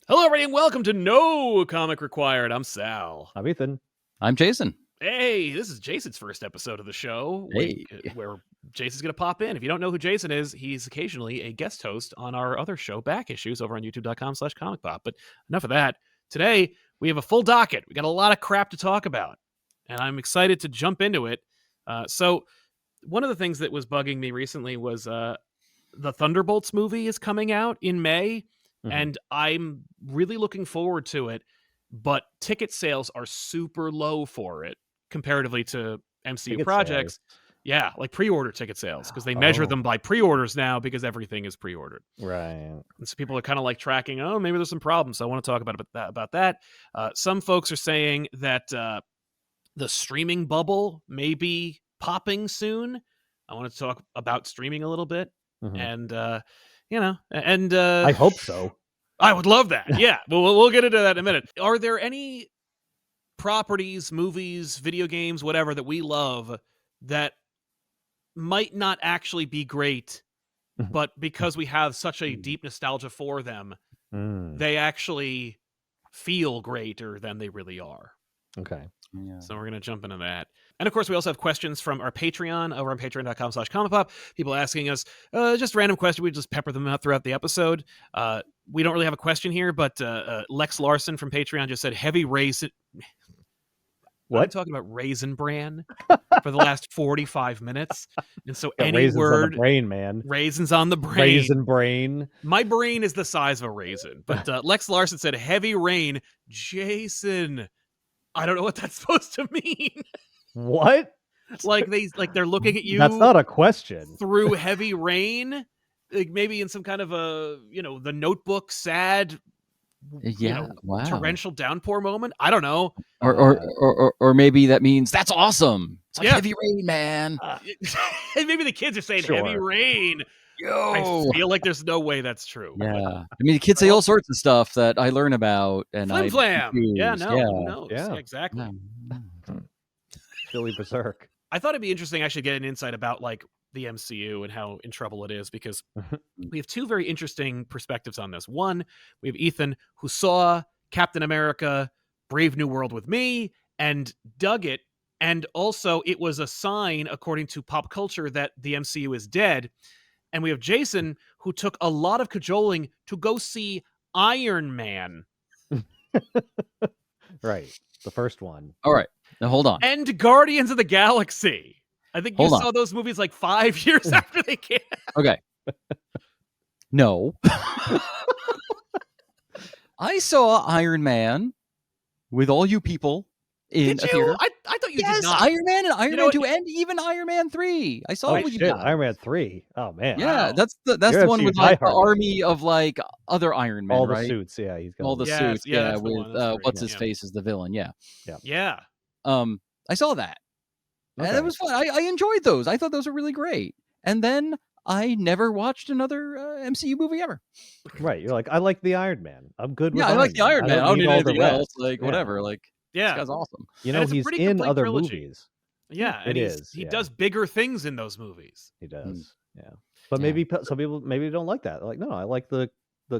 Hello, everybody, and welcome to No Comic Required. I'm Sal. I'm Ethan. I'm Jason. Hey, this is Jason's first episode of the show, Hey. where Jason's going to pop in. If you don't know who Jason is, he's occasionally a guest host on our other show, Back Issues, over on youtube.com/ComicPop. But enough of that. Today, we have a full docket. We got a lot of crap to talk about, and I'm excited to jump into it. So one of the things that was bugging me recently was the Thunderbolts movie is coming out in May. And I'm really looking forward to it, but ticket sales are super low for it comparatively to MCU Ticket projects. sales. Yeah, like pre-order ticket sales, because they measure them by pre-orders now because everything is pre-ordered. Right. And so people are kind of like tracking, oh, maybe there's some problems. So I want to talk about that. Some folks are saying that the streaming bubble may be popping soon. I want to talk about streaming a little bit. And I hope so. I would love that. Yeah, we'll get into that in a minute. Are there any properties, movies, video games, whatever that we love that might not actually be great, but because we have such a deep nostalgia for them, they actually feel greater than they really are? Okay. Yeah. So we're going to jump into that. And of course, we also have questions from our Patreon over on patreon.com/ComicPop. People asking us just random questions. We just pepper them out throughout the episode. We don't really have a question here, but Lex Larson from Patreon just said heavy raisin. What? I'm talking about Raisin Bran for the last 45 minutes. And so any raisins word, on the brain, man. Raisins on the brain. Raisin brain. My brain is the size of a raisin. But Lex Larson said heavy rain. Jason, I don't know what that's supposed to mean. What? Like they're looking at you. That's not a question. Through heavy rain, like maybe in some kind of a the Notebook sad, Wow, torrential downpour moment. I don't know. Or maybe that means that's awesome. It's like heavy rain, man. And maybe the kids are saying heavy rain. Yo, I feel like there's no way that's true. Yeah, I mean, the kids say all sorts of stuff that I learn about, and flam. Yeah, no, who knows? Yeah. Exactly. Philly Berserk. I thought it'd be interesting actually get an insight about like the MCU and how in trouble it is, because we have two very interesting perspectives on this. One, we have Ethan, who saw Captain America Brave New World with me and dug it, and also it was a sign, according to pop culture, that the MCU is dead. And we have Jason, who took a lot of cajoling to go see Iron Man. Right. The first one. All right. Now hold on. And Guardians of the Galaxy. I think you saw those movies like 5 years after they came out. Okay. No. I saw Iron Man with all you people in a theater. I thought you did not. Iron Man and Iron Man 2 and even Iron Man 3. I saw it with you guys. Iron Man 3. Oh man. Yeah, that's the one with like the army of like other Iron Men, all the right? suits. Yeah, he's got all the suits. Yeah, with what's his yeah. face as the villain. Yeah. I saw that. Okay. And it was fun. I enjoyed those. I thought those were really great. And then I never watched another MCU movie ever. Right. You're like, I like the Iron Man. I'm good with I like the Iron Man. I don't need anything else. Like, whatever. Like, this guy's awesome. He's in other movies. Yeah, and he does bigger things in those movies. He does. Yeah. But maybe some people don't like that. They're like, no, I like the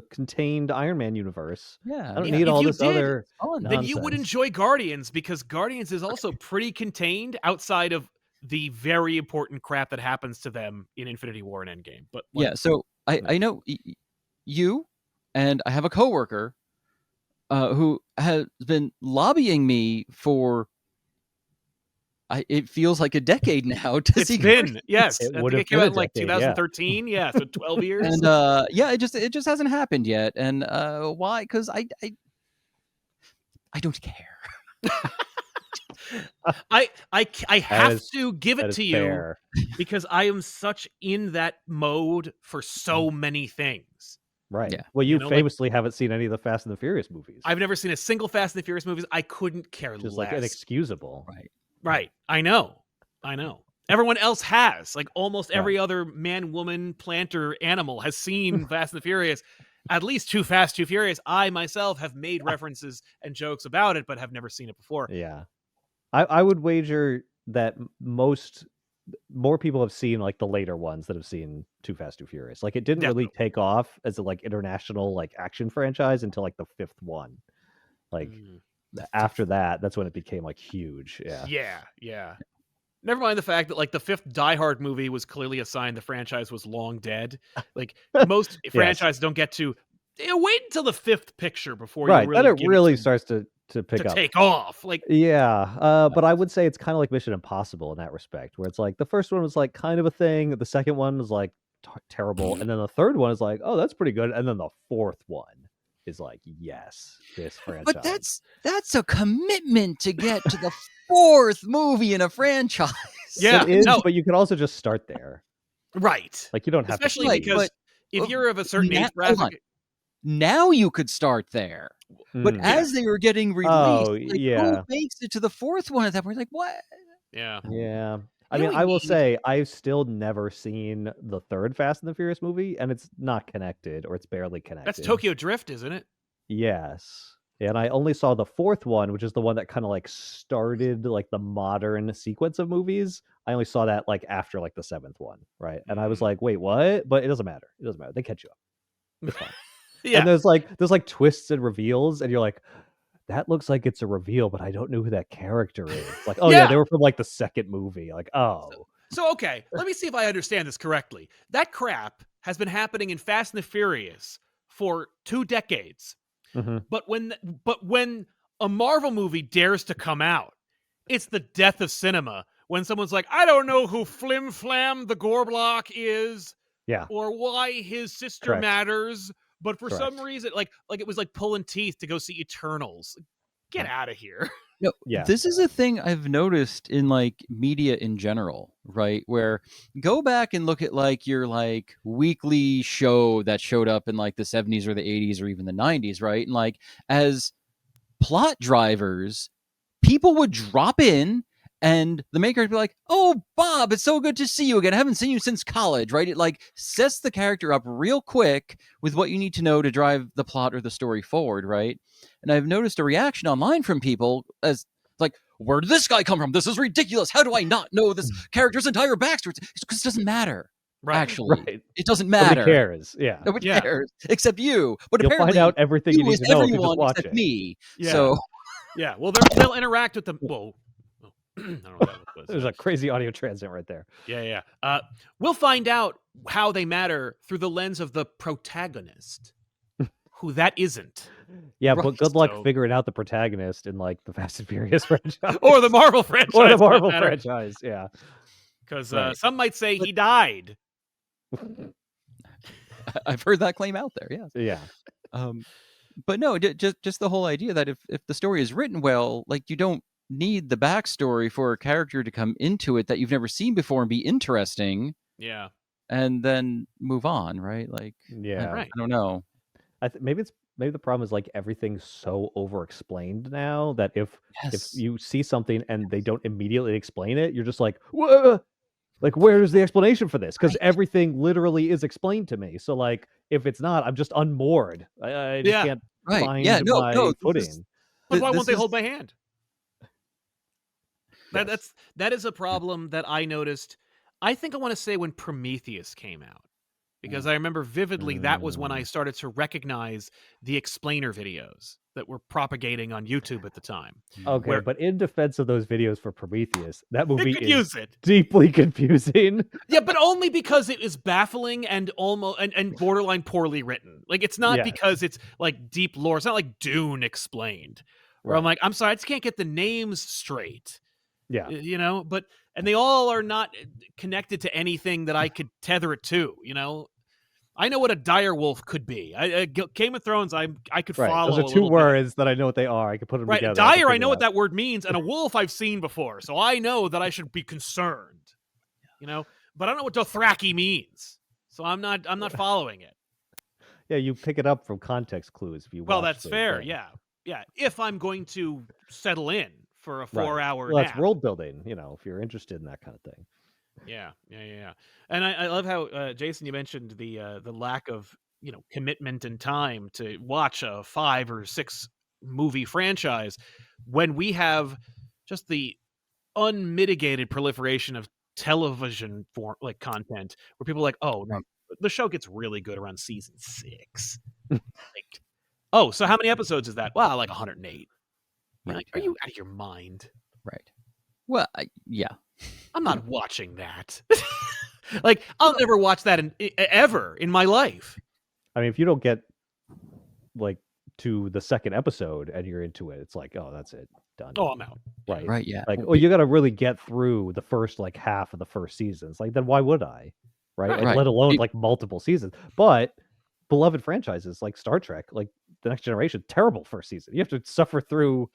contained Iron Man universe. Yeah. I don't need all this other nonsense. Then you would enjoy Guardians, because Guardians is also pretty contained outside of the very important crap that happens to them in Infinity War and Endgame. But so I know you, and I have a coworker who has been lobbying me for it feels like a decade now to see. Yes, I think it came out in like 2013. Yeah, so 12 years. And it just hasn't happened yet. And why? Because I don't care. I have to give it to you because I am such in that mode for so many things. Right. Yeah. Well, you famously haven't seen any of the Fast and the Furious movies. I've never seen a single Fast and the Furious movies. I couldn't care just less. Like inexcusable. Right. I know. Everyone else has. Like almost every other man, woman, planter, animal has seen Fast and the Furious. At least Too Fast, Too Furious. I myself have made references and jokes about it, but have never seen it before. Yeah. I would wager that most more people have seen like the later ones that have seen Too Fast, Too Furious. Like it didn't really take off as a like international like action franchise until like the 5th one. Like after that, that's when it became like huge. Yeah. Never mind the fact that like the 5th Die Hard movie was clearly a sign the franchise was long dead. Like most franchises don't get to wait until the 5th picture before you really then it give really it starts to pick up, take off. Like but I would say it's kind of like Mission Impossible in that respect, where it's like the first one was like kind of a thing, the second one was like terrible, and then the third one is like, oh, that's pretty good, and then the fourth one is like, yes, this franchise. But that's a commitment to get to the 4th movie in a franchise. Yeah, it is, but you can also just start there, right? Like you don't have especially to because if you're of a certain age bracket, now you could start there. But as they were getting released, who makes it to the 4th one at that point? Like, what? Yeah. I mean, I will say I've still never seen the 3rd Fast and the Furious movie, and it's not connected, or it's barely connected. That's Tokyo Drift, isn't it? Yes. And I only saw the 4th one, which is the one that kind of like started like the modern sequence of movies. I only saw that like after like the 7th one, right? And I was like, wait, what? But it doesn't matter. It doesn't matter. They catch you up. It's fine. And there's like twists and reveals, and you're like, that looks like it's a reveal, but I don't know who that character is. Like, oh yeah, they were from like the 2nd movie. Like, oh. So okay, let me see if I understand this correctly. That crap has been happening in Fast and the Furious for 2 decades. But when a Marvel movie dares to come out, it's the death of cinema. When someone's like, I don't know who Flim Flam the Gorblock is, or why his sister matters, but for some reason, like it was like pulling teeth to go see Eternals. Get out of here. No, this is a thing I've noticed in like media in general, right? Where go back and look at like your like weekly show that showed up in like the 70s or the 80s or even the 90s, right? And like as plot drivers, people would drop in and the maker would be like, oh, Bob, it's so good to see you again. I haven't seen you since college, right? It like sets the character up real quick with what you need to know to drive the plot or the story forward, right? And I've noticed a reaction online from people as like, where did this guy come from? This is ridiculous. How do I not know this character's entire backstory? Because it doesn't matter. Right. Actually, it doesn't matter. Nobody cares. Nobody cares except you. But you'll apparently, find out everything you need to know if you just watch except it. Me. Yeah. So, well, they'll interact with them. Whoa. I don't know what that was. There's a crazy audio transit right there. Yeah. We'll find out how they matter through the lens of the protagonist, who that isn't. Yeah, but good luck figuring out the protagonist in like the Fast and Furious franchise or the Marvel franchise. Or the Marvel franchise, yeah. Because some might say he died. I've heard that claim out there. Yeah. But no, just the whole idea that if the story is written well, like you don't need the backstory for a character to come into it that you've never seen before and be interesting. Yeah. and then move on, right? Like, Right. I don't know. Maybe the problem is like everything's so over-explained now that if you see something and they don't immediately explain it, you're just like, whoa, like where's the explanation for this? Because everything literally is explained to me. So like, if it's not, I'm just unmoored. I just can't find my footing. But why won't they hold my hand? That is a problem that I noticed. I think I want to say when Prometheus came out, because I remember vividly that was when I started to recognize the explainer videos that were propagating on YouTube at the time. Okay, but in defense of those videos for Prometheus, that movie is it. deeply confusing. Yeah, but only because it is baffling and almost and borderline poorly written. Like it's not because it's like deep lore. It's not like Dune explained. Where I'm like, I'm sorry, I just can't get the names straight. Yeah. You know, and they all are not connected to anything that I could tether it to, you know? I know what a dire wolf could be. Game of Thrones, I could follow. Those are two words that I know what they are. I can put them together. Dire, I know what that word means, and a wolf I've seen before, so I know that I should be concerned. You know, but I don't know what Dothraki means, so I'm not following it. Yeah, you pick it up from context clues if you. Well, that's fair. Yeah. If I'm going to settle in for a 4-hour nap. That's world building. You know, if you're interested in that kind of thing. Yeah. And I love how Jason, you mentioned the lack of commitment and time to watch a 5 or 6 movie franchise when we have just the unmitigated proliferation of television form like content where people are like, oh, no, the show gets really good around season 6. Like, oh, so how many episodes is that? Well, like 108. You're like, are you out of your mind? Right. Well, yeah. I'm not watching that. Like, I'll never watch that ever in my life. I mean, if you don't get like to the second episode and you're into it, it's like, oh, that's it, done. Oh, I'm out. Right. Right. Yeah. Like, oh, you got to really get through the first like half of the first season. It's like, then why would I? Right. Right. And Right. let alone like multiple seasons. But beloved franchises like Star Trek, like The Next Generation, terrible first season. You have to suffer through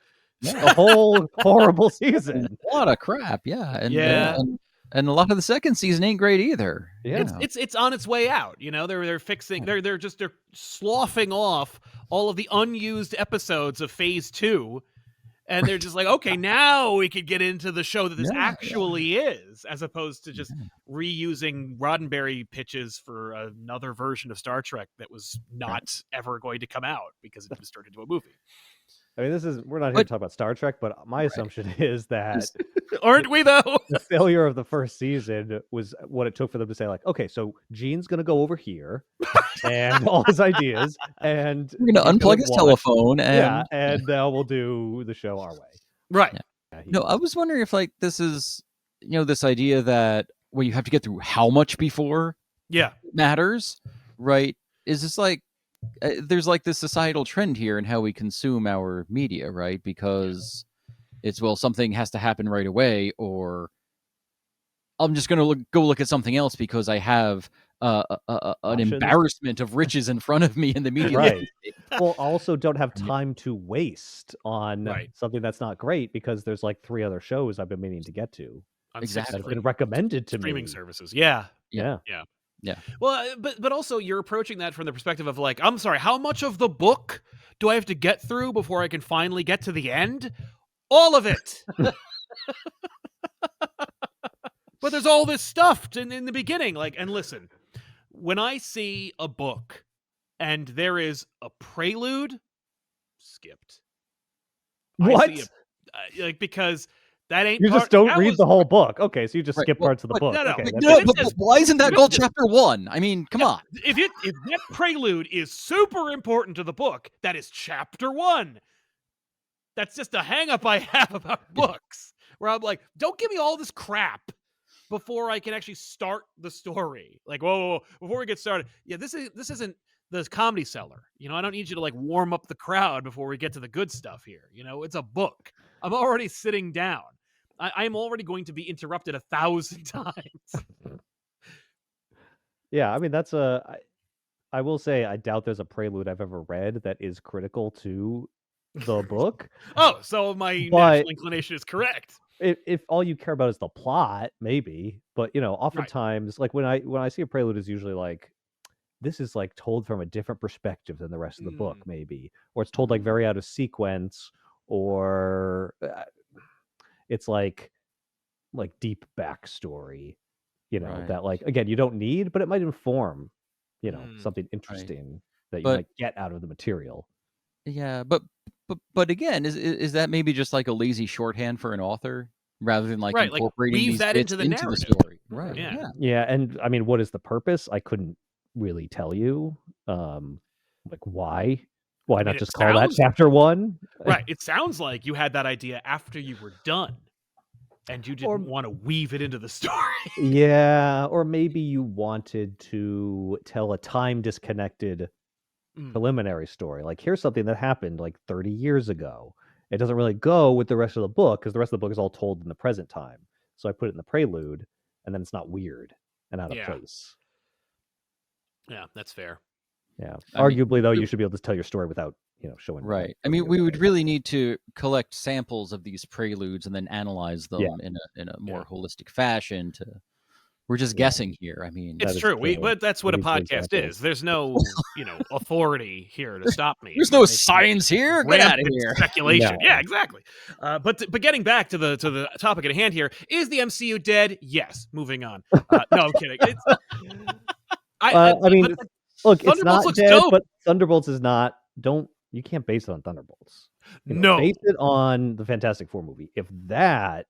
a whole horrible season. A lot of crap. Yeah. And, Yeah. and a lot of the second season ain't great either. Yeah. It's on its way out. You know, they're fixing, they're sloughing off all of the unused episodes of Phase 2. And they're just like, okay, now we could get into the show that this actually is, as opposed to just reusing Roddenberry pitches for another version of Star Trek that was not ever going to come out because it just turned into a movie. I mean, we're not here to talk about Star Trek, but my assumption is that aren't we though? The failure of the first season was what it took for them to say, like, okay, so Gene's gonna go over here and all his ideas, and we're gonna unplug his telephone, and and now we'll do the show our way. Right. Yeah, no, I was wondering if like this is, this idea that where you have to get through how much before it matters, right? Is this like there's like this societal trend here in how we consume our media, right? Because it's, well, something has to happen right away, or I'm just going to go look at something else because I have an embarrassment of riches in front of me in the media. Right. Well, also don't have time to waste on something that's not great because there's like 3 other shows I've been meaning to get to. Exactly. That have been recommended to streaming me. Services. Yeah. Well, but also you're approaching that from the perspective of like, I'm sorry, how much of the book do I have to get through before I can finally get to the end? All of it. But there's all this stuff in the beginning. Like, and listen, when I see a book and there is a prelude, skipped. What? Like, because that ain't. You just don't read the whole book. Okay, so you just skip parts of the book. No, no. Okay, but why isn't that called chapter 1? I mean, come on. If that prelude is super important to the book, that is chapter 1. That's just a hang-up I have about books, where I'm like, don't give me all this crap before I can actually start the story. Like, whoa, before we get started. Yeah, this isn't the Comedy Cellar. I don't need you to like warm up the crowd before we get to the good stuff here. It's a book. I'm already sitting down. I'm already going to be interrupted 1,000 times. Yeah, I mean, I will say I doubt there's a prelude I've ever read that is critical to the book. Oh, so my natural inclination is correct. If all you care about is the plot, maybe. But oftentimes, like when I see a prelude, is usually like, this is like told from a different perspective than the rest of the book, maybe, or it's told like very out of sequence, or it's like deep backstory, that like, again, you don't need, but it might inform, something interesting that you might get out of the material. Yeah, but again, is that maybe just like a lazy shorthand for an author rather than like incorporating these that bits into the story? Right. Yeah, and I mean, what is the purpose? I couldn't really tell you. Like why? Why not just call that chapter 1? Right. It sounds like you had that idea after you were done, and you didn't want to weave it into the story. Yeah, or maybe you wanted to tell a time disconnected preliminary story. Like, here's something that happened like 30 years ago. It doesn't really go with the rest of the book because the rest of the book is all told in the present time. So I put it in the prelude, and then it's not weird and out of place. Yeah, that's fair. Yeah. Arguably, though, you should be able to tell your story without, showing. Right. I mean, we would really need to collect samples of these preludes and then analyze them in a more holistic fashion. We're just guessing here. I mean, it's true. But that's what a podcast is. There's no, authority here to stop me. There's no science here. Get out of here. Speculation. Yeah, exactly. But getting back to the topic at hand here, is the MCU dead? Yes. Moving on. No, I'm kidding. I mean, look, it's not dead, dope. but Thunderbolts is not. You can't base it on Thunderbolts. No. Base it on the Fantastic Four movie. If that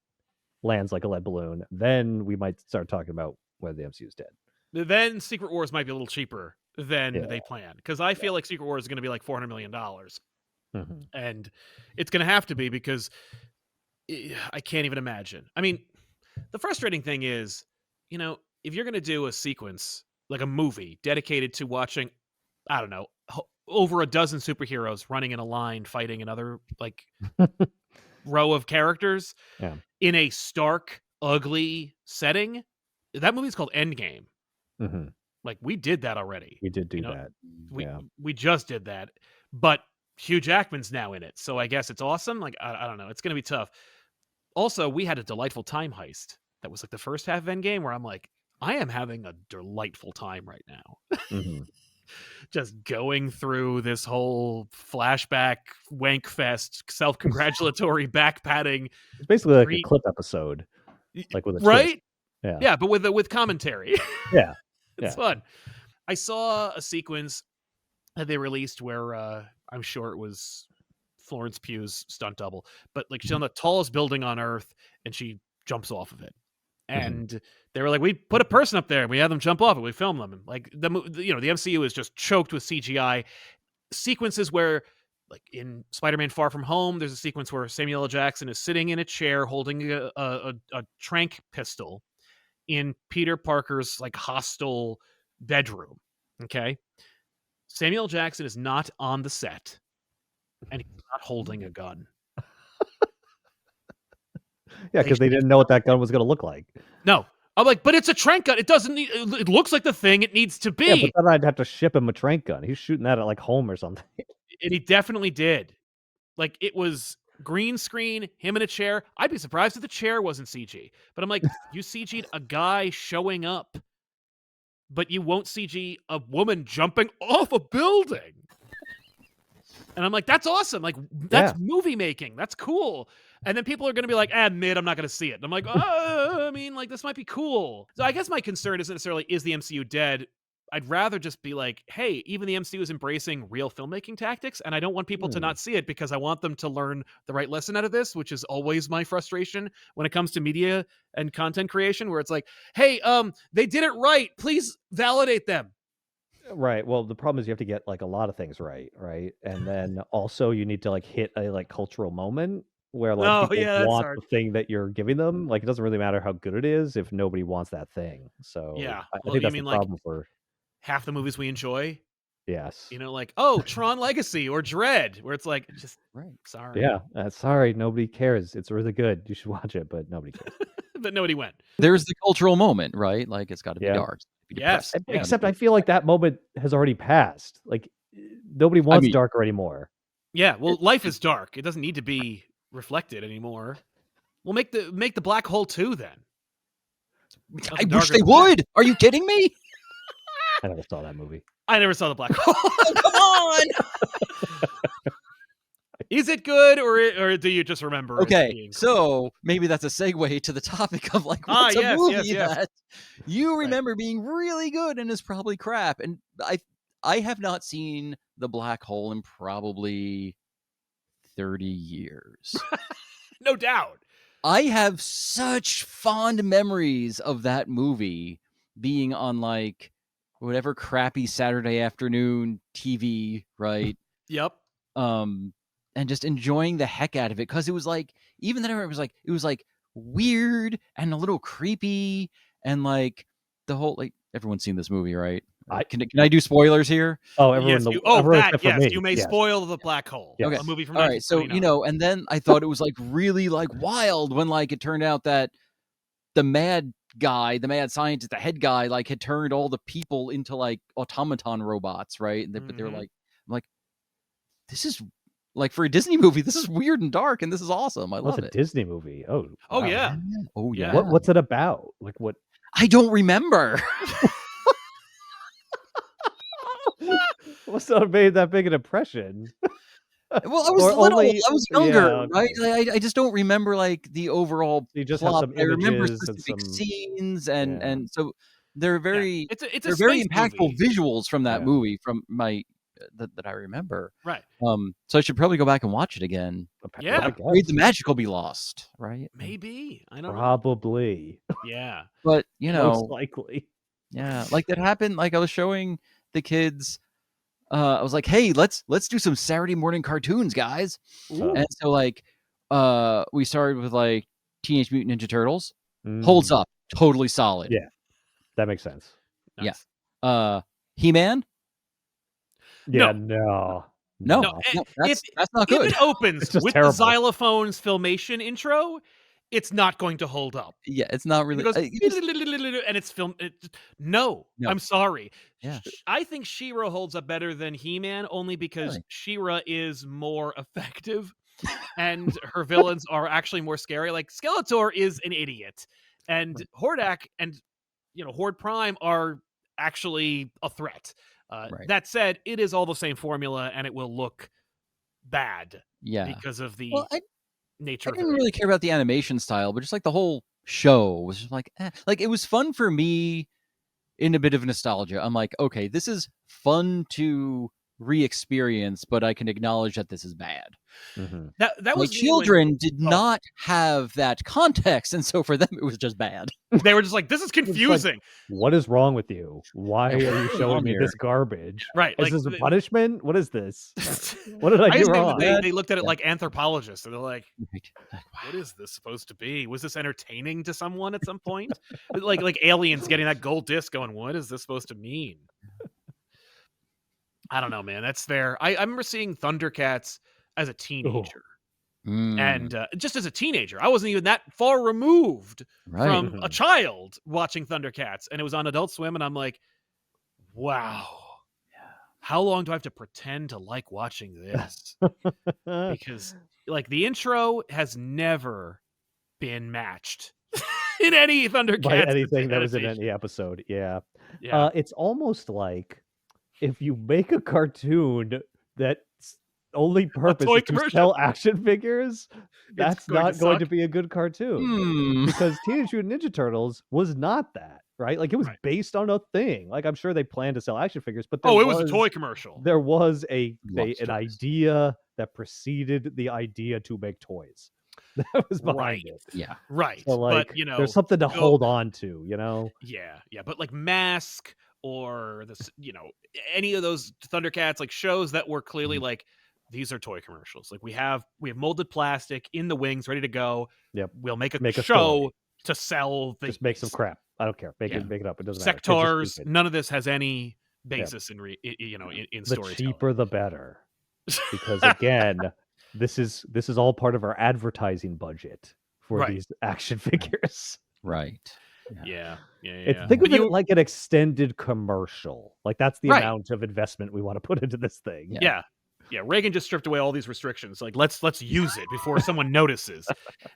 lands like a lead balloon, then we might start talking about whether the MCU is dead. Then Secret Wars might be a little cheaper than Yeah. they planned, because I feel like Secret Wars is going to be like $400 million, Mhm. and it's going to have to be, because I can't even imagine. I mean, the frustrating thing is, if you're going to do a sequence like a movie dedicated to watching, I don't know, over a dozen superheroes running in a line fighting another like row of characters Yeah. in a stark, ugly setting, that movie's called Endgame. Mhm. Like, we did that already. We did do that. We just did that, but Hugh Jackman's now in it, so I guess it's awesome. Like, I don't know, it's gonna be tough. Also, we had a delightful time heist that was like the first half of Endgame, where I'm like, I am having a delightful time right now. Mhm. Just going through this whole flashback wank fest, self-congratulatory back patting. It's basically like a clip episode, like with a twist. Right? Yeah. But with commentary. Yeah. It's fun. I saw a sequence that they released where I'm sure it was Florence Pugh's stunt double, but like she's on the tallest building on Earth and she jumps off of it. And they were like, we put a person up there and we have them jump off it. We film them. And like the MCU is just choked with CGI sequences where, like in Spider-Man Far From Home, there's a sequence where Samuel L. Jackson is sitting in a chair holding a tranq pistol in Peter Parker's like hostile bedroom. Okay. Samuel L. Jackson is not on the set and he's not holding a gun. Yeah, because they didn't know what that gun was going to look like. No. I'm like, but it's a tranq gun. It doesn't need, it looks like the thing it needs to be. Yeah, but then I'd have to ship him a tranq gun. He's shooting that at like home or something. And he definitely did. Like, it was green screen, him in a chair. I'd be surprised if the chair wasn't CG. But I'm like, you CG'd a guy showing up, but you won't CG a woman jumping off a building. And I'm like, that's awesome. Like, that's movie making. That's cool. And then people are going to be like, mid, I'm not going to see it. And I'm like, I mean, like, this might be cool. So I guess my concern isn't necessarily, is the MCU dead? I'd rather just be like, hey, even the MCU is embracing real filmmaking tactics, and I don't want people to not see it because I want them to learn the right lesson out of this, which is always my frustration when it comes to media and content creation, where it's like, hey, they did it right. Please validate them. Right. Well, the problem is you have to get like a lot of things right? And then also you need to like hit a like cultural moment where like people want the thing that you're giving them. Like, it doesn't really matter how good it is if nobody wants that thing. So yeah, I think that's the problem for half the movies we enjoy. Yes. Like, Tron Legacy or Dread, where it's like, just sorry. Yeah. Sorry, nobody cares. It's really good. You should watch it, but nobody cares. But nobody went. There's the cultural moment, right? Like, it's got to be dark. Yes. Except I feel like that moment has already passed. Like, nobody wants darker anymore. Yeah. Well, life is dark. It doesn't need to be reflected anymore. We'll make the Black Hole 2 then. I wish they would. Are you kidding me? I never saw that movie. I never saw the Black Hole. Come on. Is it good, or do you just remember? Okay, so maybe that's a segue to the topic of like, what's a movie that you remember being really good and is probably crap? And I have not seen The Black Hole in probably 30 years. No doubt. I have such fond memories of that movie being on like whatever crappy Saturday afternoon TV, right? Yep. And just enjoying the heck out of it, because it was like, even then it was like weird and a little creepy, and like the whole, like, everyone's seen this movie, right? Can I do spoilers here? Oh, everyone. Yes, you may spoil The Black Hole. Yes. Okay. A movie from all right. So and then I thought it was like really like wild when like it turned out that the mad scientist, the head guy, like had turned all the people into like automaton robots, right? But they were like, I'm like, this is like, for a Disney movie, this is weird and dark, and this is awesome. I love it. It's a Disney movie. Oh, wow. Yeah. Oh yeah. What's it about? Like, what? I don't remember. Must not have made that big an impression. Well, I was little. I was younger, right? I just don't remember like the overall plot. I remember specific scenes, and so they're very it's very impactful movie. Visuals from that movie from my that I remember. Right. So I should probably go back and watch it again. Yeah, I afraid the guess. magic will be lost, right? maybe. I don't know. Probably. Yeah. But Most likely. yeah, like that happened. Like I was showing the kids. I was like, "Hey, let's do some Saturday morning cartoons, guys." Ooh. And so like, we started with like Teenage Mutant Ninja Turtles. Holds Mm. up, totally solid. Yeah. That makes sense. Yeah. Nice. He-Man. Yeah, No. No, No, no. that's not if good. it opens It's just with terrible. the xylophones filmation intro, it's not going to hold up. Yeah, it's not really. It goes It just- and it's filmed. No, No. I'm sorry. Yeah. I think She-Ra holds up better than He-Man only because Really? She-Ra is more effective, and her villains are actually more scary. Like Skeletor is an idiot, and Hordak and Horde Prime are actually a threat. Right. That said, it is all the same formula, and it will look bad Yeah. because of the Well, I nature of didn't it. really care about the animation style, but just like the whole show was just like, like it was fun for me in a bit of nostalgia. I'm like, okay, this is fun to re-experience, but I can acknowledge that this is bad. Mhm. That My was me children did Oh. not have that context, and so for them it was just bad. They were just like, this is It's like, confusing. what is wrong with you? Why Yeah, are what's you going showing on me here? this garbage? Right. Is Like this a punishment? What is this? What did I I do just think wrong? that they looked at it Yeah. like anthropologists, and they're like, Right. Like, what is this supposed to be? Was this entertaining to someone at some point? like aliens getting that gold disc going, what is this supposed to mean? I don't know, man. That's fair. I remember seeing Thundercats as a teenager. And just as a teenager, I wasn't even that far removed right. from Mhm. a child watching Thundercats. And it was on Adult Swim, and I'm like, wow. How long do I have to pretend to like watching this? Because like the intro has never been matched in any Thundercats By anything that was in adaptation. any episode. Yeah. Yeah. It's almost like if you make a cartoon that's only purpose toy is to commercial. sell action figures, that's going to not going to suck. be a good cartoon. Hmm. Because Teenage Mutant Ninja Turtles was not that, right? Like it was Right. based on a thing. Like I'm sure they planned to sell action figures, but Oh, it was a toy commercial. there was an Lots of toys. idea that preceded the idea to make toys. That was behind Right. it. Yeah. So Right. But like there's something to hold on to, Yeah. But like Mask or this, any of those Thundercats, like shows that were clearly like, these are toy commercials. Like we have molded plastic in the wings ready to go. Yep. We'll make a Make a show story. to sell things. Just make some crap. I don't care. Make Yeah. it up. It doesn't matter. Kids are Sectors. stupid. None of this has any basis in The storytelling. cheaper the better. Because again, this is all part of our advertising budget for Right. these action figures. Right. Yeah. Think But of it like an extended commercial. Like that's the Right. amount of investment we want to put into this thing. Yeah. Reagan just stripped away all these restrictions. Like, let's use it before someone notices.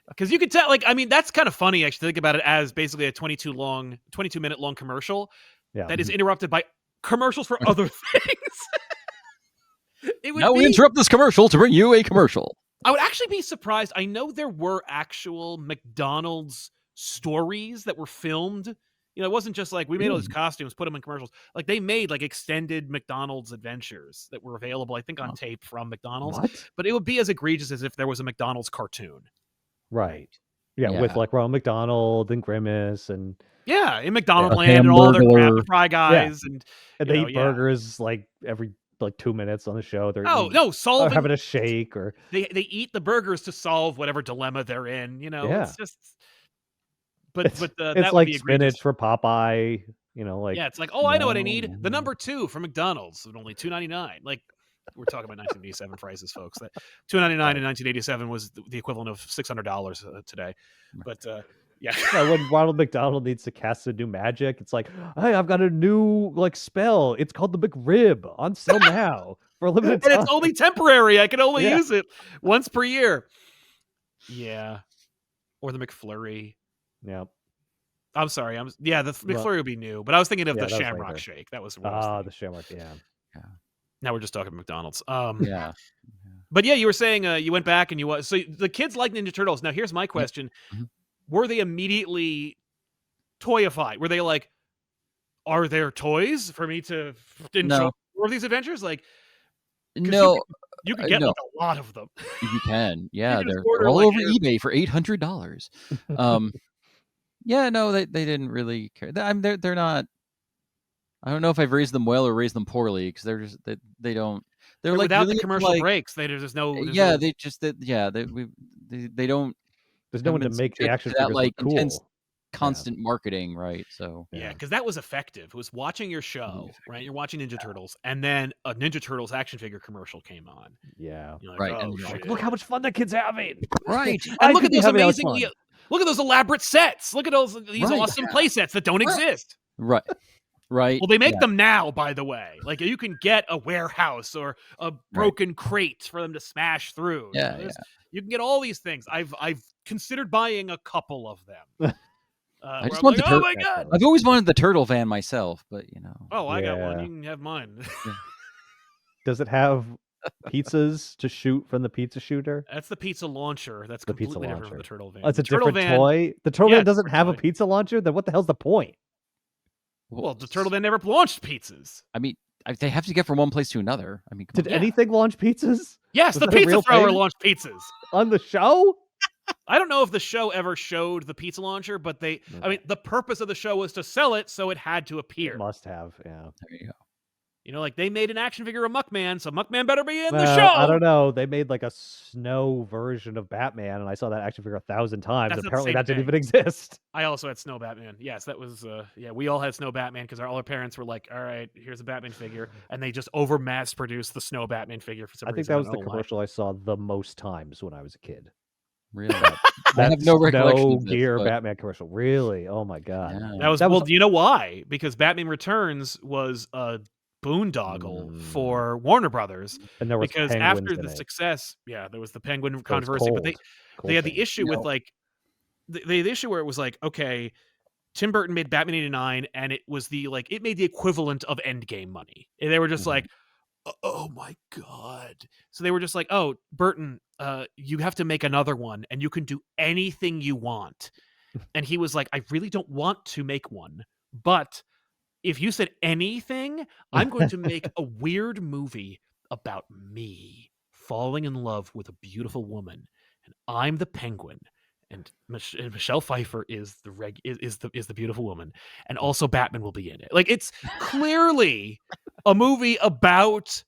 Because you could tell, like, I mean, that's kind of funny actually. Think about it as basically a 22-minute long commercial that is interrupted by commercials for other things. We interrupt this commercial to bring you a commercial. I would actually be surprised. I know there were actual McDonald's stories that were filmed. It wasn't just like we made all these costumes, put them in commercials. Like they made like extended McDonald's adventures that were available, I think, on tape from McDonald's. What? But it would be as egregious as if there was a McDonald's cartoon. Right. Yeah, with like Ronald McDonald and Grimace and in McDonald A Land and all their crap, Hamburglar. the Fry Guys, and they eat burgers like every 2 minutes on the show. They're or solving having a shake, or they eat the burgers to solve whatever dilemma they're in. It's just. But it's that like would be spinach for Popeye. Like it's like, I know what I need. The number 2 from McDonald's at only $2.99. Like we're talking about 1987 prices, folks. That $2.99 in 1987 was the equivalent of $600 today. But when Ronald McDonald needs to cast a new magic, it's like, hey, I've got a new spell. It's called the McRib on sale now for a limited time. And it's only temporary. I can only use it once per year. Yeah, or the McFlurry. Yeah. I'm sorry. The McFlurry would be new, but I was thinking of the Shamrock Shake. That was the Shamrock. Yeah. Now we're just talking McDonald's. Yeah. But you were saying you went back and so the kids like Ninja Turtles. Now here's my question: were they immediately toyified? Were they like, are there toys for me to enjoy more of these adventures? Like, No, you could get no, like a lot of them. you can. Yeah, can just they're order, all like, over eBay for $800. Yeah, no, they didn't really care. They're not. I don't know if I've raised them well or raised them poorly because they're just they don't. They're like without really the into, commercial like breaks. There's no. yeah, they just they don't There's no one haven't to been make the subjected action to that figures like look intense cool. constant marketing, right? So Yeah, Yeah. because that was effective. It was watching your show, right? You're watching Ninja Turtles, and then a Ninja Turtles action figure commercial came on. Yeah. You're like, right, oh and you're like, shit! Look how much fun the kid's having. right, And I look could at be those having that much amazing, fun. look at those elaborate sets. Look at these Right. awesome play sets that don't exist. right, right. Well, they make yeah, them now, by the way. Like you can get a warehouse or a broken crate for them to smash through. Yeah, You can get all these things. I've considered buying a couple of them. I Where just I'm want like, the oh turtle. my god! I've always wanted the turtle van myself, but Oh, I got one. Yeah. You can have mine. Does it have pizzas to shoot from the pizza shooter? That's the pizza launcher. That's The pizza completely different from launcher. the turtle van. Oh, it's The a turtle different van, toy. The turtle yeah, van doesn't different have a toy. pizza launcher. Then what the hell's the point? Well, the turtle van never launched pizzas. I mean, they have to get from one place to another. I mean, come Did on. Yeah. anything launch pizzas Yes, Was the that a pizza real thrower thing? launched pizzas. on the show? I don't know if the show ever showed the pizza launcher, but I mean, the purpose of the show was to sell it, so it had to appear. It must have. Yeah. There you go. You know, like they made an action figure of Muckman, so Muckman better be in the Well, show. I don't know. They made like a snow version of Batman, and I saw that action figure 1,000 times. That's not the Apparently, same that didn't thing. even exist. I also had Snow Batman. Yes, that was we all had Snow Batman because all our parents were like, all right, here's a Batman figure, and they just over mass produced the Snow Batman figure for some I think reason. that was I the don't know why. commercial I saw the most times when I was a kid. Really, That I have no recollection Snow of this, Gear but- Batman commercial. Really? Oh my god. Yeah. That was That well, was- do you know why? Because Batman Returns was a boondoggle for Warner Brothers. And there was Because penguins after in the it. success, there was the Penguin So it's controversy, but cold. they had Cold the issue with No. like the issue where it was like, okay, Tim Burton made Batman 89 and it was it made the equivalent of Endgame money. And they were just Mhm. like, oh my god. So they were just like, oh, Burton, you have to make another one and you can do anything you want. And he was like, I really don't want to make one, but if you said anything, I'm going to make a weird movie about me falling in love with a beautiful woman, and I'm the Penguin, and Michelle Pfeiffer is the beautiful woman, and also Batman will be in it. Like it's clearly a movie about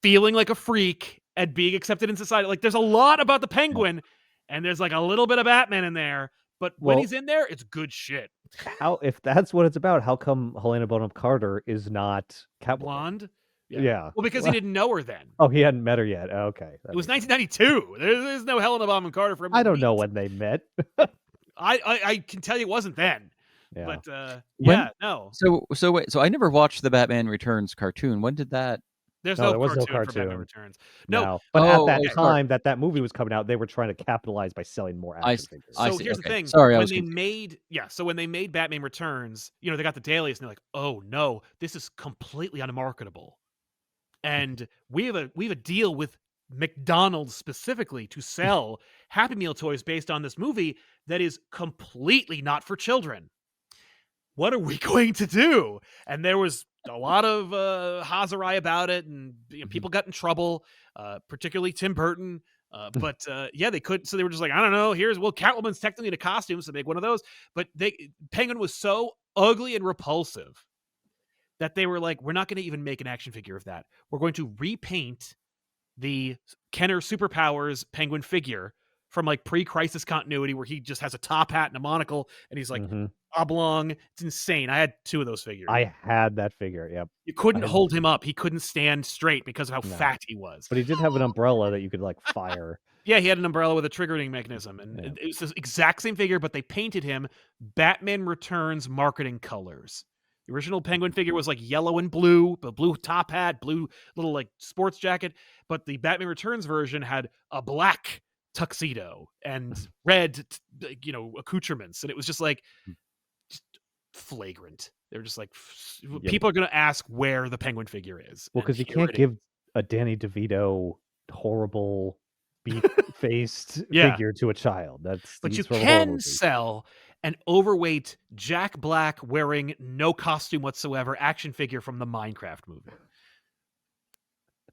feeling like a freak and being accepted in society. Like there's a lot about the Penguin, and there's like a little bit of Batman in there. But when Well- he's in there, it's good shit. If that's what it's about, how come Helena Bonham Carter is not Catwoman? Blonde. Yeah. Well, because he didn't know her then. Oh, he hadn't met her yet. Okay. It was 1992. There's no Helena Bonham Carter for him. I to don't know meet. when they met. I can tell you it wasn't then. Yeah. But When- yeah, no. So wait. So I never watched the Batman Returns cartoon. When did that? There's No, no there was no cartoon for Batman cartoon. Returns. No. But at Oh, that okay, sorry. time that movie was coming out, they were trying to capitalize by selling more I action see. figures. I So see, here's the okay. thing. Sorry, I when was they confused. made Batman Returns, they got the dailies and they're like, oh no, this is completely unmarketable. And we have a deal with McDonald's specifically to sell Happy Meal toys based on this movie that is completely not for children. What are we going to do? And there was a lot of hazarai about it, and people got in trouble, particularly Tim Burton. But they could. So they were just like, I don't know. Catwoman's technically in a costume, so make one of those. But Penguin was so ugly and repulsive that they were like, we're not going to even make an action figure of that. We're going to repaint the Kenner Superpowers Penguin figure from like pre-crisis continuity, where he just has a top hat and a monocle, and he's like oblong. It's insane. I had 2 of those figures. I had that figure. Yep. You couldn't I- hold him up. He couldn't stand straight because of how No. fat he was. But he did have an umbrella that you could like fire. Yeah, he had an umbrella with a triggering mechanism, and Yeah. it was the exact same figure, but they painted him Batman Returns marketing colors. The original Penguin figure was like yellow and blue, but blue top hat, blue little like sports jacket. But the Batman Returns version had a black tuxedo and red, accoutrements, and it was just like just flagrant. They were just like, people are going to ask where the Penguin figure is. Well, and because you here can't it is. give a Danny DeVito horrible beak-faced Yeah. figure to a child. That's But you used for a horror can movie. sell an overweight Jack Black wearing no costume whatsoever action figure from the Minecraft movie.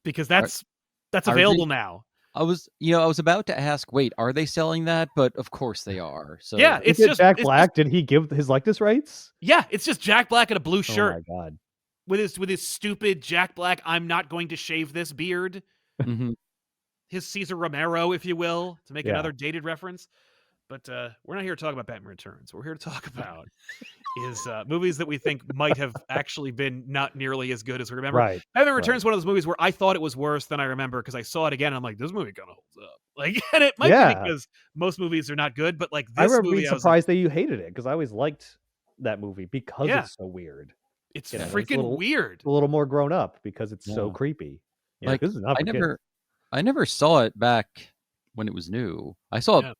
because that's are available they- now. I was about to ask, wait, are they selling that? But of course they are. So Yeah, Is it Jack Black? Did he give his likeness rights? Yeah, it's just Jack Black in a blue Oh shirt my god. with his stupid Jack Black, I'm not going to shave this beard. Mhm. His Cesar Romero, if you will, to make Yeah. another dated reference. But we're not here to talk about Batman Returns. What we're here to talk about is movies that we think might have actually been not nearly as good as we remember. Right. Batman Returns is one of those movies where I thought it was worse than I remember because I saw it again and I'm like, this movie kind of holds up. Like, and it might be Yeah. because most movies are not good, but like I this remember movie, being I was like, surprised that you hated it because I always liked that movie because Yeah. it's so weird. it's You know, it's freaking weird. A little more grown up because it's so Yeah. creepy. Yeah, Like, this is not for kids. I never saw it back when it was new. I saw Yeah.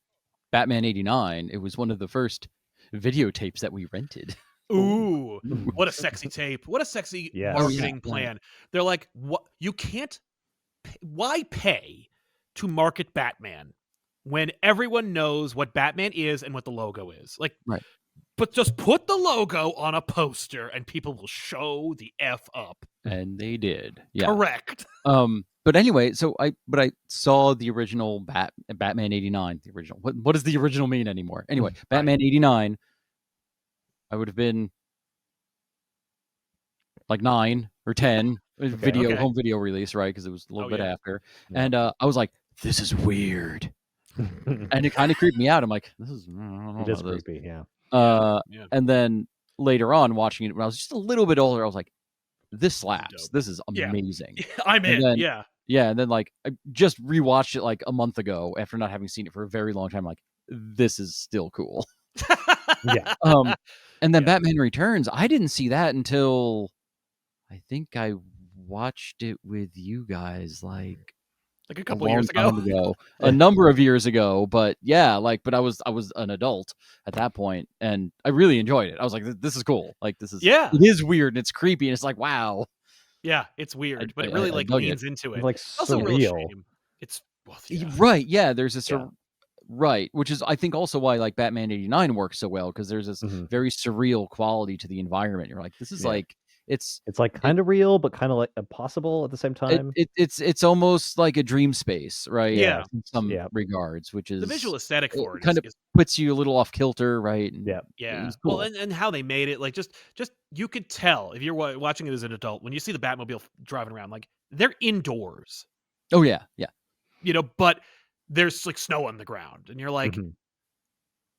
Batman '89. It was one of the first videotapes that we rented. Ooh, what a sexy tape. What a sexy Yes. marketing Yeah. plan. They're like, what? You can't, why pay to market Batman when everyone knows what Batman is and what the logo is? Like, Right. But just put the logo on a poster and people will show the F up. And they did. Yeah. Correct. But anyway, so I saw the original Batman '89. The original. What does the original mean anymore? Anyway, Batman '89. I would have been like 9 or 10. Okay. Home video release, right? Because it was a little bit yeah. after. Yeah. And I was like, this is weird. And it kind of creeped me out. I'm like, this is, I don't know It is about this. creepy, yeah. Yeah. And then later on, watching it when I was just a little bit older, I was like, this slaps. Dope. This is Yeah. amazing. I'm in. then- Yeah. Yeah, and then like I just rewatched it like a month ago after not having seen it for a very long time. Like, this is still cool. Yeah. And then Yeah. Batman Returns, I didn't see that until I think I watched it with you guys like Like a a couple long years time ago. ago, a number of years ago. But yeah, but I was an adult at that point, and I really enjoyed it. I was like, this is cool. Like, this is Yeah. it is weird and it's creepy, and it's like, wow. Yeah, it's weird, but it I- really I like dug it. leans into it. It's like It's also a real surreal. shame. It's yeah. Right, yeah, there's this Yeah. right, which is I think also why like Batman '89 works so well, because there's this Mhm. very surreal quality to the environment. You're like, this is Yeah. like it's It's like kind of real, but kind of like impossible at the same time. it's almost like a dream space, right? Yeah. In some Yeah. regards, which is The visual aesthetic for it kind of is puts you a little off kilter, right? And Yeah. yeah. it's cool. Well, and how they made it, like just you could tell if you're watching it as an adult when you see the Batmobile driving around, like they're indoors, Oh yeah, yeah. but there's like snow on the ground, and you're like, Mhm.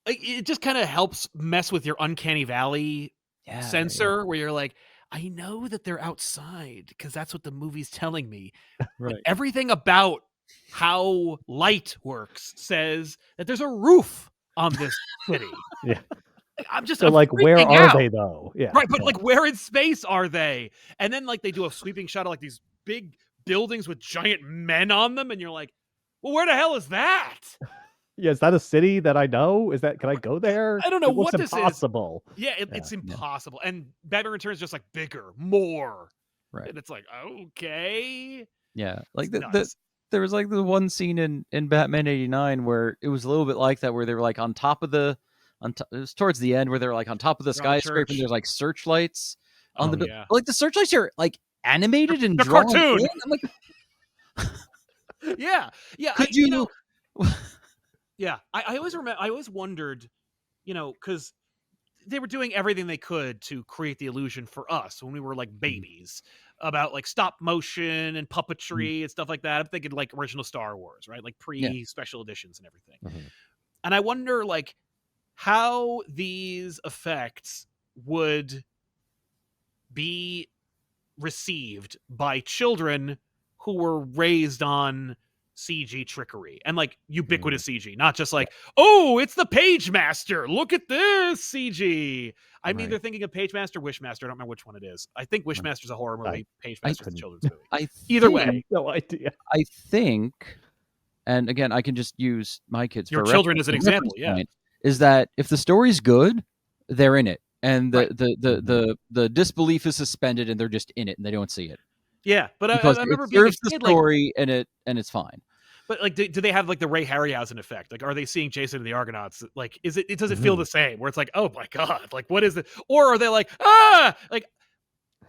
it just kind of helps mess with your uncanny valley Yeah, sensor, where you're like, I know that they're outside because that's what the movie's telling me. Right. But everything about how light works says that there's a roof on this city. Yeah. I'm So like, where freaking are out. they though? Yeah. Right, but yeah. like, where in space are they? And then like they do a sweeping shot of like these big buildings with giant men on them, and you're like, well, where the hell is that? Yeah, is that a city that I know? Can I go there? I don't know It looks what this is. impossible. Yeah, Yeah, it's yeah. impossible. And Batman Returns just like bigger, more. Right. And it's like, okay. Yeah, like It's the nuts. there was like the one scene in Batman '89 where it was a little bit like that, where they were like on top of the it was towards the end where they're like on top of the They're on the skyscraper, church. and there's like searchlights on Oh, the yeah. like the searchlights are like animated and They're drawn cartoon. in. I'm like, Yeah. Yeah. could you? Yeah. I always remember, I always wondered, because they were doing everything they could to create the illusion for us when we were like babies about like stop motion and puppetry and stuff like that. I'm thinking like original Star Wars, right? Like pre-special editions and everything. Mhm. And I wonder like how these effects would be received by children who were raised on CG trickery and like ubiquitous CG, not just like, oh, it's the Page Master. Look at this CG. I'm Right. either thinking of Page Master, Wishmaster. I don't remember which one it is. I think Wishmaster's a horror movie. Page Master's a couldn't- children's movie. I Either think- way, No idea. I think, and again, I can just use my kids. Your for children as an reference example, yeah. point, is that if the story's good, they're in it, and the Right. the disbelief is suspended, and they're just in it, and they don't see it yeah. But I because remember it being a serves the kid, like, story, and it's fine. but like, do they have like the Ray Harryhausen effect? Like, are they seeing Jason and the Argonauts? Like, does it feel the same? Where it's like, oh my god, like what is it? Or are they like, like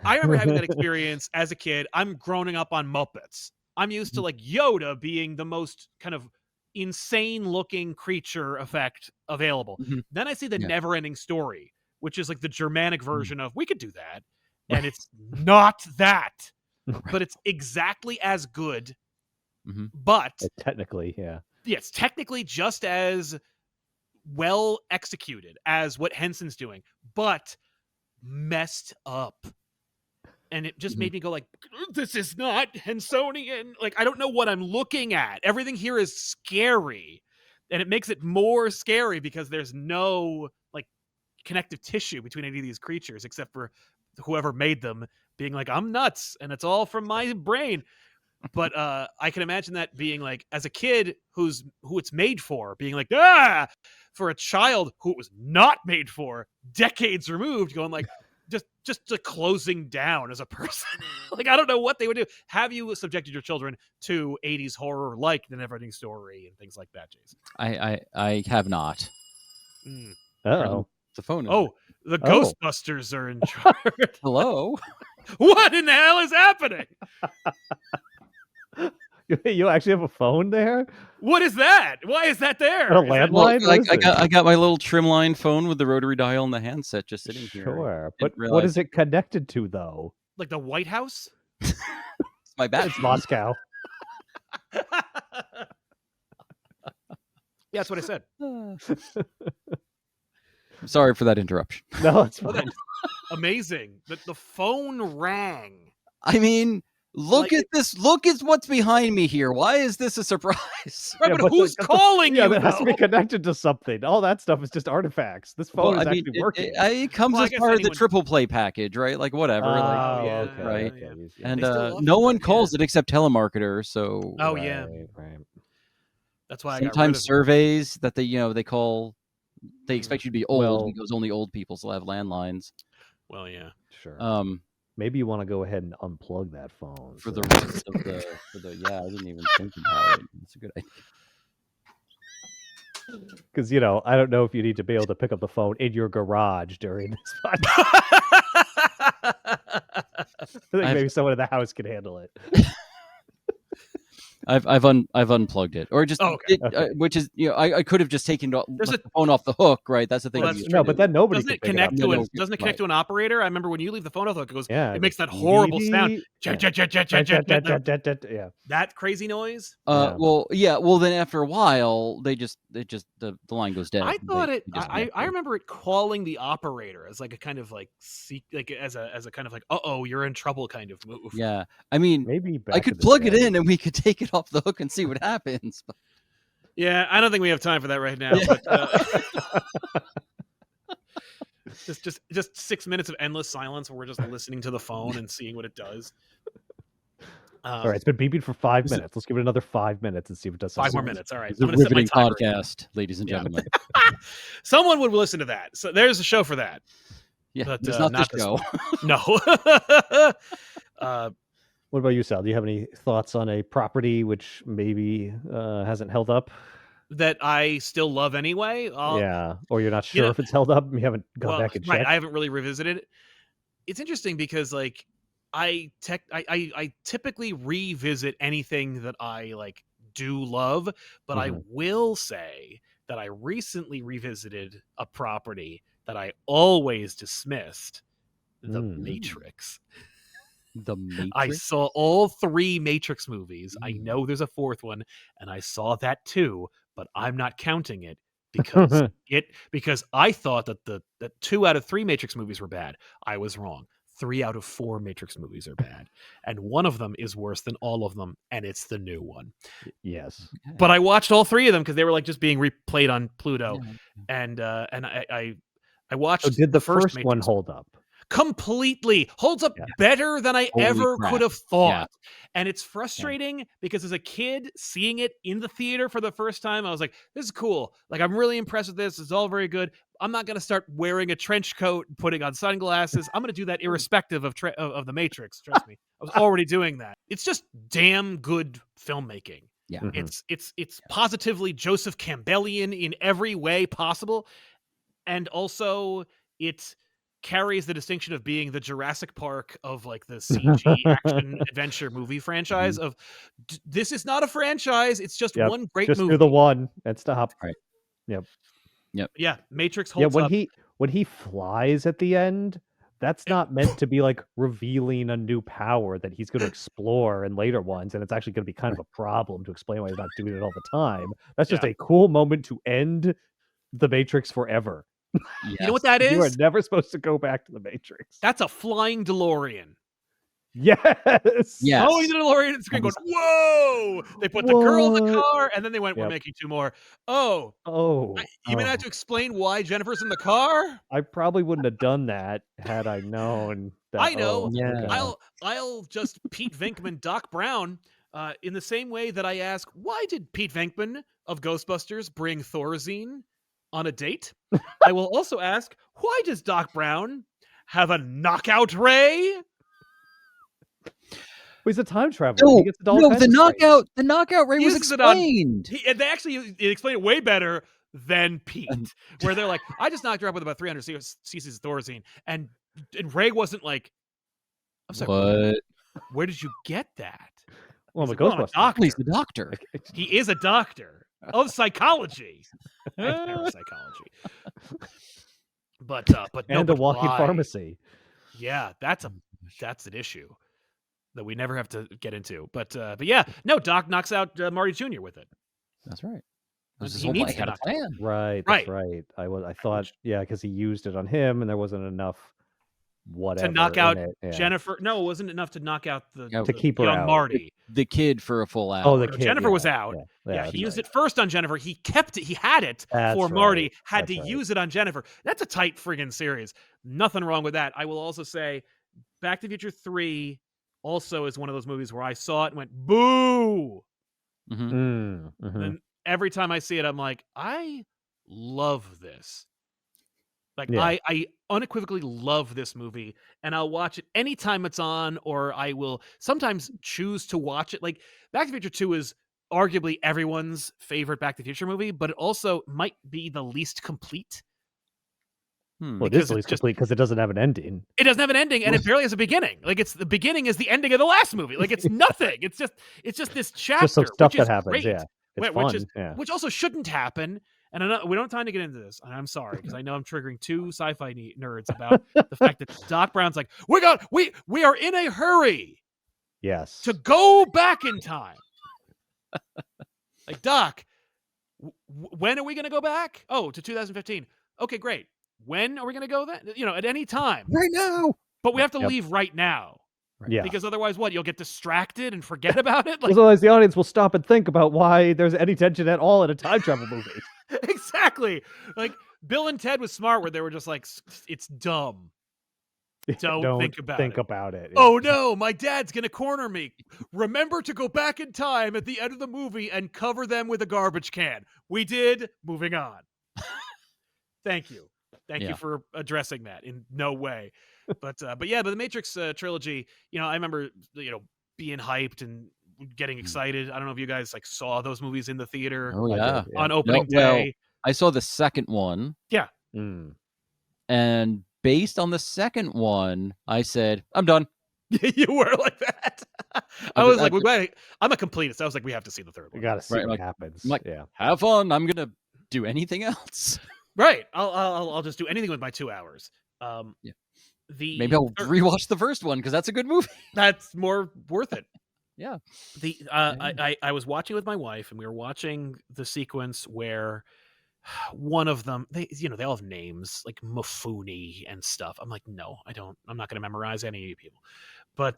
I remember having that experience as a kid. I'm growing up on Muppets. I'm used to like Yoda being the most kind of insane looking creature effect available. Mhm. Then I see the Yeah. Never Ending Story, which is like the Germanic version of we could do that. And it's not that, but it's exactly as good. Mhm. But Technically, yeah. it's technically just as well executed as what Henson's doing, but messed up. And it just made me go like, this is not Hensonian. Like, I don't know what I'm looking at. Everything here is scary. And it makes it more scary because there's no like connective tissue between any of these creatures except for whoever made them being like, I'm nuts and it's all from my brain. But I can imagine that being like, as a kid who it's made for, being like, for a child who it was not made for, decades removed, going like, just to closing down as a person. Like, I don't know what they would do. Have you subjected your children to 80s horror like The Neverending Story and things like that, Jason? I have not. Oh, The phone is Oh, the Oh. Ghostbusters are in charge. hello. What in the hell is happening? you actually have a phone there? What is that? Why is that there? A Is that- landline? Well, What is it? I got my little trimline phone with the rotary dial and the handset just sitting here. Sure, Didn't but what realize is it connected to though? like the White House? It's my back. It's Moscow. Yeah, that's what I said. Sorry for that interruption. No, it's Well, fine. Amazing. The phone rang. I mean, look Like- at this. Look at what's behind me here. Why is this a surprise? Right, Yeah, but who's calling Yeah, you? that has to be though? connected to something. All that stuff is just artifacts. This phone is actually working. It comes Well, I as guess part of anyone- the triple play package, right? Like whatever. Oh, like, yeah, okay, right. okay. yeah. Yeah. and They still love no it, one yeah. calls it except telemarketer. So Oh, yeah. Right. That's why I got rid sometimes of it. surveys that they call. They expect you to be old Well- because only old people still have landlines. Well, yeah. Sure. Maybe you want to go ahead and unplug that phone For so- the rest of the yeah, I didn't even think about it. It's a good idea. Because I don't know if you need to be able to pick up the phone in your garage during this podcast. I think I've- maybe someone in the house can handle it. I've unplugged it, or just Oh, okay. which is I could have just taken There's the phone off the hook, right? That's the thing. Well, that that's you true. No, but then nobody Doesn't can it pick connect it to up. No, an Doesn't it connect right. to an operator? I remember when you leave the phone off the hook, it goes. Yeah, It makes that horrible sound. Yeah. Yeah. That crazy noise. Yeah. Well, then after a while, the line goes dead. I thought They it. just I connect it. remember it calling the operator as like a kind of like as a kind of like you're in trouble kind of move. Yeah, I mean, Maybe I back could in the plug it day. in and we could take it off the hook and see what happens. But Yeah, I don't think we have time for that right now. But, just 6 minutes of endless silence where we're just listening to the phone and seeing what it does. All right, it's been beeping for 5 This is- minutes. Let's give it another 5 minutes and see if it does 5 something. more minutes. All right, it's a I'm gonna set my riveting timer. podcast, ladies and Yeah. gentlemen. Someone would listen to that. So there's a show for that. Yeah, But, it's not not this this show. No. What about you, Sal? Do you have any thoughts on a property which maybe hasn't held up? That I still love anyway. Yeah, or you're not sure if it's held up. You haven't gone back and right. checked. I haven't really revisited it. It's interesting because like I typically revisit anything that I like do love, but I will say that I recently revisited a property that I always dismissed, The Matrix. The Matrix. I saw all 3 Matrix movies. I Mm. know there's a 4th one, and I saw that too, but I'm not counting it because because I thought that 2 out of 3 Matrix movies were bad. I was wrong. 3 out of 4 Matrix movies are bad, and one of them is worse than all of them, and it's the new one. Yes. But I watched all 3 of them because they were like just being replayed on Pluto, Yeah. and I watched. So did the first one Matrix hold up? completely holds up Yeah. better than I Holy ever crap. could have thought. Yeah. And it's frustrating because as a kid seeing it in the theater for the first time, I was like, this is cool. Like, I'm really impressed with this. It's all very good. I'm not going to start wearing a trench coat and putting on sunglasses. I'm going to do that irrespective of the Matrix. Trust me. I was already doing that. It's just damn good filmmaking. Yeah. Mhm. It's positively Joseph Campbellian in every way possible. And also carries the distinction of being the Jurassic Park of like the CG action adventure movie franchise. Of this is not a franchise; it's just Yep. one great Just movie. do the one and stop. Right. Yep. Yeah, Matrix holds when up. when he flies at the end, that's not meant to be like revealing a new power that he's going to explore in later ones, and it's actually going to be kind of a problem to explain why he's not doing it all the time. That's just a cool moment to end the Matrix forever. Yes. You know what that is? You are never supposed to go back to the Matrix. That's a flying DeLorean. Yes. Yes. Following the DeLorean at the screen going, whoa! They put the girl in the car, and then they went, we're making 2 more. Oh. You mean I have to explain why Jennifer's in the car? I probably wouldn't have done that had I known that. I know. Yeah. I'll just Pete Venkman Doc Brown in the same way that I ask, why did Pete Venkman of Ghostbusters bring Thorazine on a date? I will also ask, why does Doc Brown have a knockout ray? Well, he's a time traveler. He gets all kinds the of knockout, rays. the knockout ray was explained. They actually explained it way better than Pete, where they're like, I just knocked her up with about 300 cc's of Thorazine, and Ray wasn't like, I'm sorry, What? Where did you get that? Well, the Ghostbusters. Ghostbusters. He's the doctor. He is a doctor of psychology. Psychology. But and a walking pharmacy. Yeah, that's an issue that we never have to get into. But yeah, no, Doc knocks out Marty Jr. with it. That's right. He needs to knock it out. Right. That's right. I thought, because he used it on him, and there wasn't enough. Whatever to knock out it, Jennifer. No, it wasn't enough to knock out to keep her young out. Marty. The kid for a full hour. Oh, the kid. Jennifer was out. Yeah, he used it first on Jennifer. He kept it. He had it for Marty. Had to use it on Jennifer. That's a tight friggin' series. Nothing wrong with that. I will also say, Back to the Future 3 also is one of those movies where I saw it and went boo. And every time I see it, I'm like, I love this. Like I unequivocally love this movie, and I'll watch it anytime it's on, or I will sometimes choose to watch it. Like Back to the Future 2 is arguably everyone's favorite Back to the Future movie, but it also might be the least complete. Well, it is the least complete because it doesn't have an ending. It doesn't have an ending, and it barely has a beginning. Like it's the beginning is the ending of the last movie. Like it's nothing. It's just this chapter. Just some stuff that happens. Great, yeah, it's fun. Which also shouldn't happen. And we don't have time to get into this, and I'm sorry because I know I'm triggering 2 sci-fi nerds about the fact that Doc Brown's like, we are in a hurry, to go back in time. Like Doc, when are we going to go back? Oh, to 2015. Okay, great. When are we going to go? That at any time, right now. But we have to leave right now. Yeah. Because otherwise, you'll get distracted and forget about it. Otherwise, the audience will stop and think about why there's any tension at all in a time travel movie. Exactly. Like Bill and Ted was smart, where they were just like, "It's dumb. Don't think about it. Yeah. Oh no, my dad's gonna corner me. Remember to go back in time at the end of the movie and cover them with a garbage can. We did. Moving on. Thank you. Thank you for addressing that in no way. But the Matrix trilogy, I remember, being hyped and getting excited. I don't know if you guys saw those movies in the theater. Oh yeah, on opening day. I saw the second one. Yeah. And based on the second one, I said, I'm done. You were like that. I was like, I'm a completist. I was like, we have to see the third one. We got to see what happens. I'm like, have fun. I'm gonna do anything else. Right. I'll just do anything with my 2 hours. Maybe I'll rewatch the first one because that's a good movie. That's more worth it. Yeah. I was watching with my wife, and we were watching the sequence where one of them, they all have names like Mifune and stuff. I'm like, no, I don't. I'm not going to memorize any people. But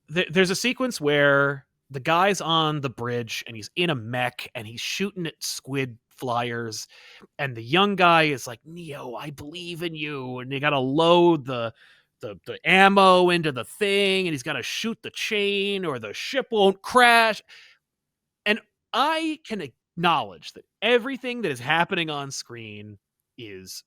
there's a sequence where the guy's on the bridge and he's in a mech and he's shooting at squid flyers, and the young guy is like, Neo, I believe in you, and you got to load the ammo into the thing, and he's got to shoot the chain or the ship won't crash. And I can acknowledge that everything that is happening on screen is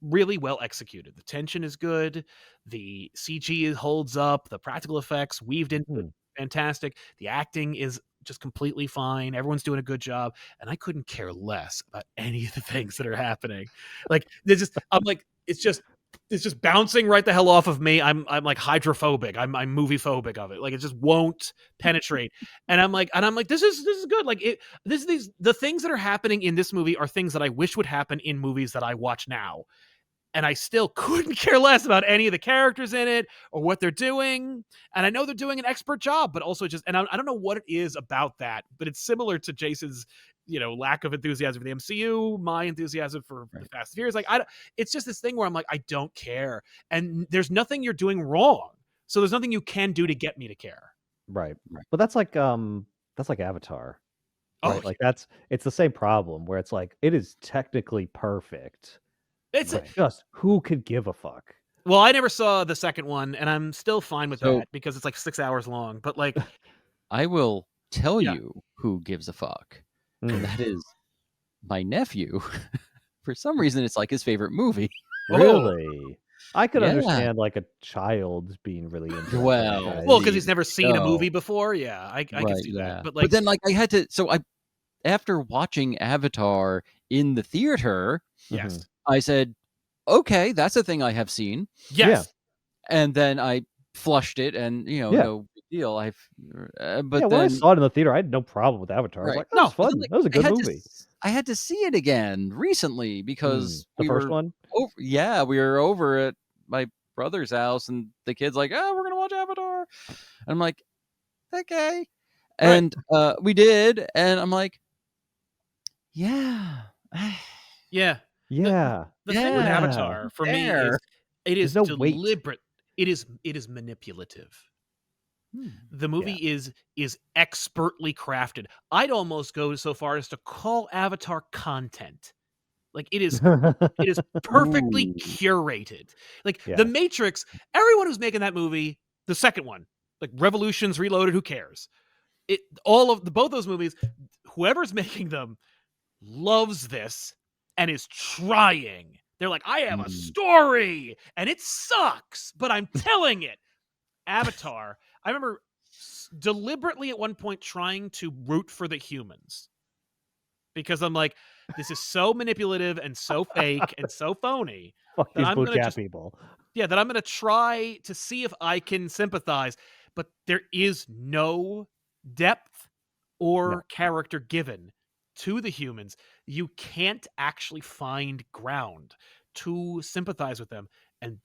really well executed. The tension is good, the CG holds up, the practical effects weaved into it, fantastic. The acting is just completely fine. Everyone's doing a good job, and I couldn't care less about any of the things that are happening. Like I'm like, it's just bouncing right the hell off of me. I'm like hydrophobic. I'm movie phobic of it. Like it just won't penetrate. And I'm like, this is good. Like the things that are happening in this movie are things that I wish would happen in movies that I watch now. And I still couldn't care less about any of the characters in it or what they're doing. And I know they're doing an expert job, but also just, and I don't know what it is about that, but it's similar to Jason's, lack of enthusiasm for the MCU, my enthusiasm for the Fast and Furious. Like, it's just this thing where I'm like, I don't care. And there's nothing you're doing wrong. So there's nothing you can do to get me to care. Right. But that's like Avatar. Right? Oh, Like it's the same problem where it's like it is technically perfect. it's just who could give a fuck? well, I never saw the second one, and I'm still fine with So- that because it's like 6 hours long. But like, I will tell Yeah. you who gives a fuck. Mm. And that is my nephew. For some reason, it's like his favorite movie. Really? I could Yeah. understand like a child being really into Well, it. well, because he's never seen a No. movie before. Yeah, I can Right, see yeah. that. But like, then like I had to. So after watching Avatar in the theater, yes, I said, "Okay, that's a thing I have seen." yes, And then I flushed it, and Yeah. no big deal. But yeah, when I then saw it in the theater, I had no problem with Avatar. I was Right. like, that was but fun. then, like, That was a I good had movie. I had to see it again recently because The we first were one? over. Yeah, we were over at my brother's house, and the kid's like, "Oh, we're gonna watch Avatar." And I'm like, "Okay," and we did, and I'm like, "Yeah." yeah. Yeah. The thing with Yeah, Avatar for me is there. it is There's no weight. deliberate. It is manipulative. The movie is expertly crafted. I'd almost go so far as to call Avatar content. Like it is perfectly Ooh. curated. Like Yeah. The Matrix, everyone who's making that movie, the second one, like Revolutions Reloaded, who cares? Both those movies, whoever's making them loves this and is trying. They're like, I have a story and it sucks, but I'm telling it. Avatar, I remember deliberately at one point trying to root for the humans because I'm like, this is so manipulative and so fake and so phony Fuck that these I'm blue gonna cat people. that I'm gonna try to see if I can sympathize, but there is no depth or character given to the humans. You can't actually find ground to sympathize with them, and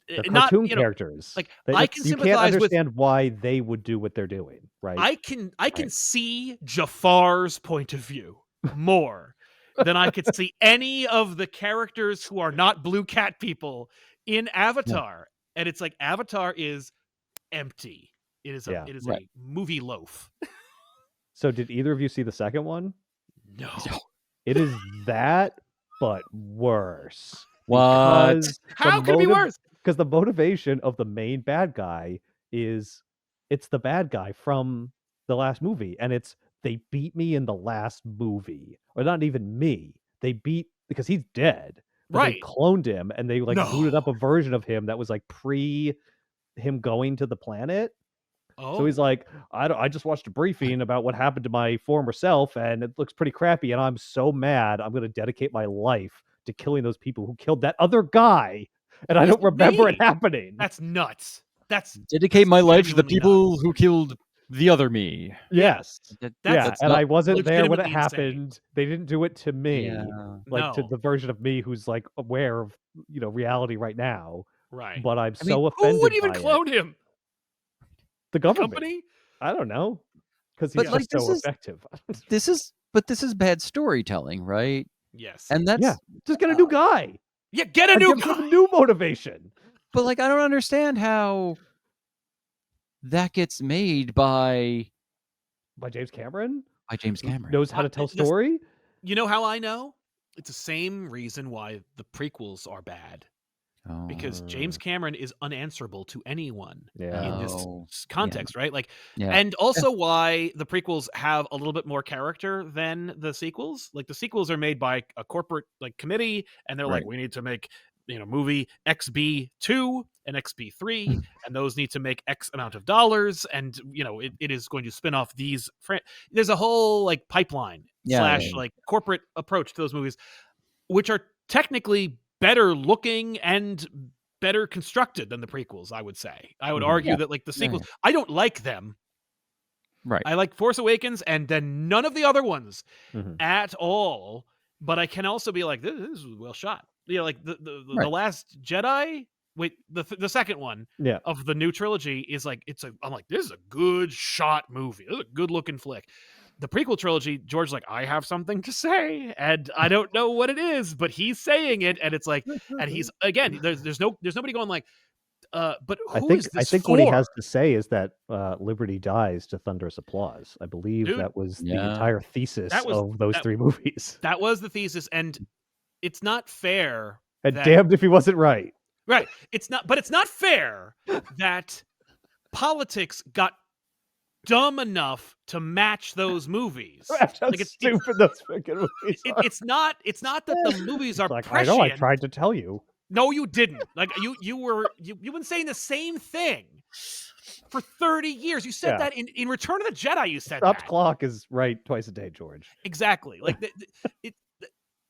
They're not cartoon characters. like They- I can you can't sympathize with. understand why they would do what they're doing, right? I can see Jafar's point of view more than I could see any of the characters who are not blue cat people in Avatar. And it's like Avatar is empty. It is a movie loaf. So did either of you see the second one? No. It is that, but worse. What? Because How could it be worse? Because the motivation of the main bad guy is it's the bad guy from the last movie, and it's they beat me in the last movie, or not even me. They beat because he's dead. But Right. They cloned him, and they like No. booted up a version of him that was like pre him going to the planet. Oh. So he's like, I just watched a briefing about what happened to my former self, and it looks pretty crappy, and I'm so mad. I'm going to dedicate my life to killing those people who killed that other guy, and I don't remember it happening. That's nuts. Dedicate my life to the genuinely people who killed the other me. Yes. That's and I wasn't there when it legitimately happened. insane. They didn't do it to me, like to No. the version of me who's like aware of reality right now. Right. But I'm I mean, so offended. Who would even by clone it. him? The government. Company? I don't know, because But, he's like, just so this is- effective. This is bad storytelling, right? Yes. And that's Yeah, just get a new guy. yeah, get a Or new give guy. him new motivation. but like I don't understand how that gets made by James Cameron. James Who Cameron. knows how to tell story. You know how I know? It's the same reason why the prequels are bad. Oh. Because James Cameron is unanswerable to anyone Yeah. in this Oh, context, right? Like, Yeah. and also why the prequels have a little bit more character than the sequels. Like the sequels are made by a corporate like committee, and they're like, Right. we need to make movie XB2 an XP3, and those need to make X amount of dollars, and it is going to spin off these. There's a whole like pipeline slash like corporate approach to those movies, which are technically better looking and better constructed than the prequels. I would say. I would argue that like the sequels, I don't like them. Right. I like Force Awakens and then none of the other ones at all. But I can also be like, this is well shot. Like the Last Jedi. Wait, the second one of the new trilogy is like I'm like, this is a good shot movie. This is a good looking flick. The prequel trilogy, George's like, I have something to say, and I don't know what it is, but he's saying it, and it's like, and he's again, there's nobody going like, but who is this I think for? what he has to say is that Liberty dies to thunderous applause. I believe that was the entire thesis of those three movies. That was the thesis, and it's not fair. And damned if he wasn't right. Right. It's not fair that politics got dumb enough to match those movies. Like it's stupid those fucking movies. It's not that the movies are like, prescient. I know, I tried to tell you. No, you didn't. Like you've been saying the same thing for 30 years. You said that in Return of the Jedi. You said Stopped that. clock is right twice a day, George. Exactly. Like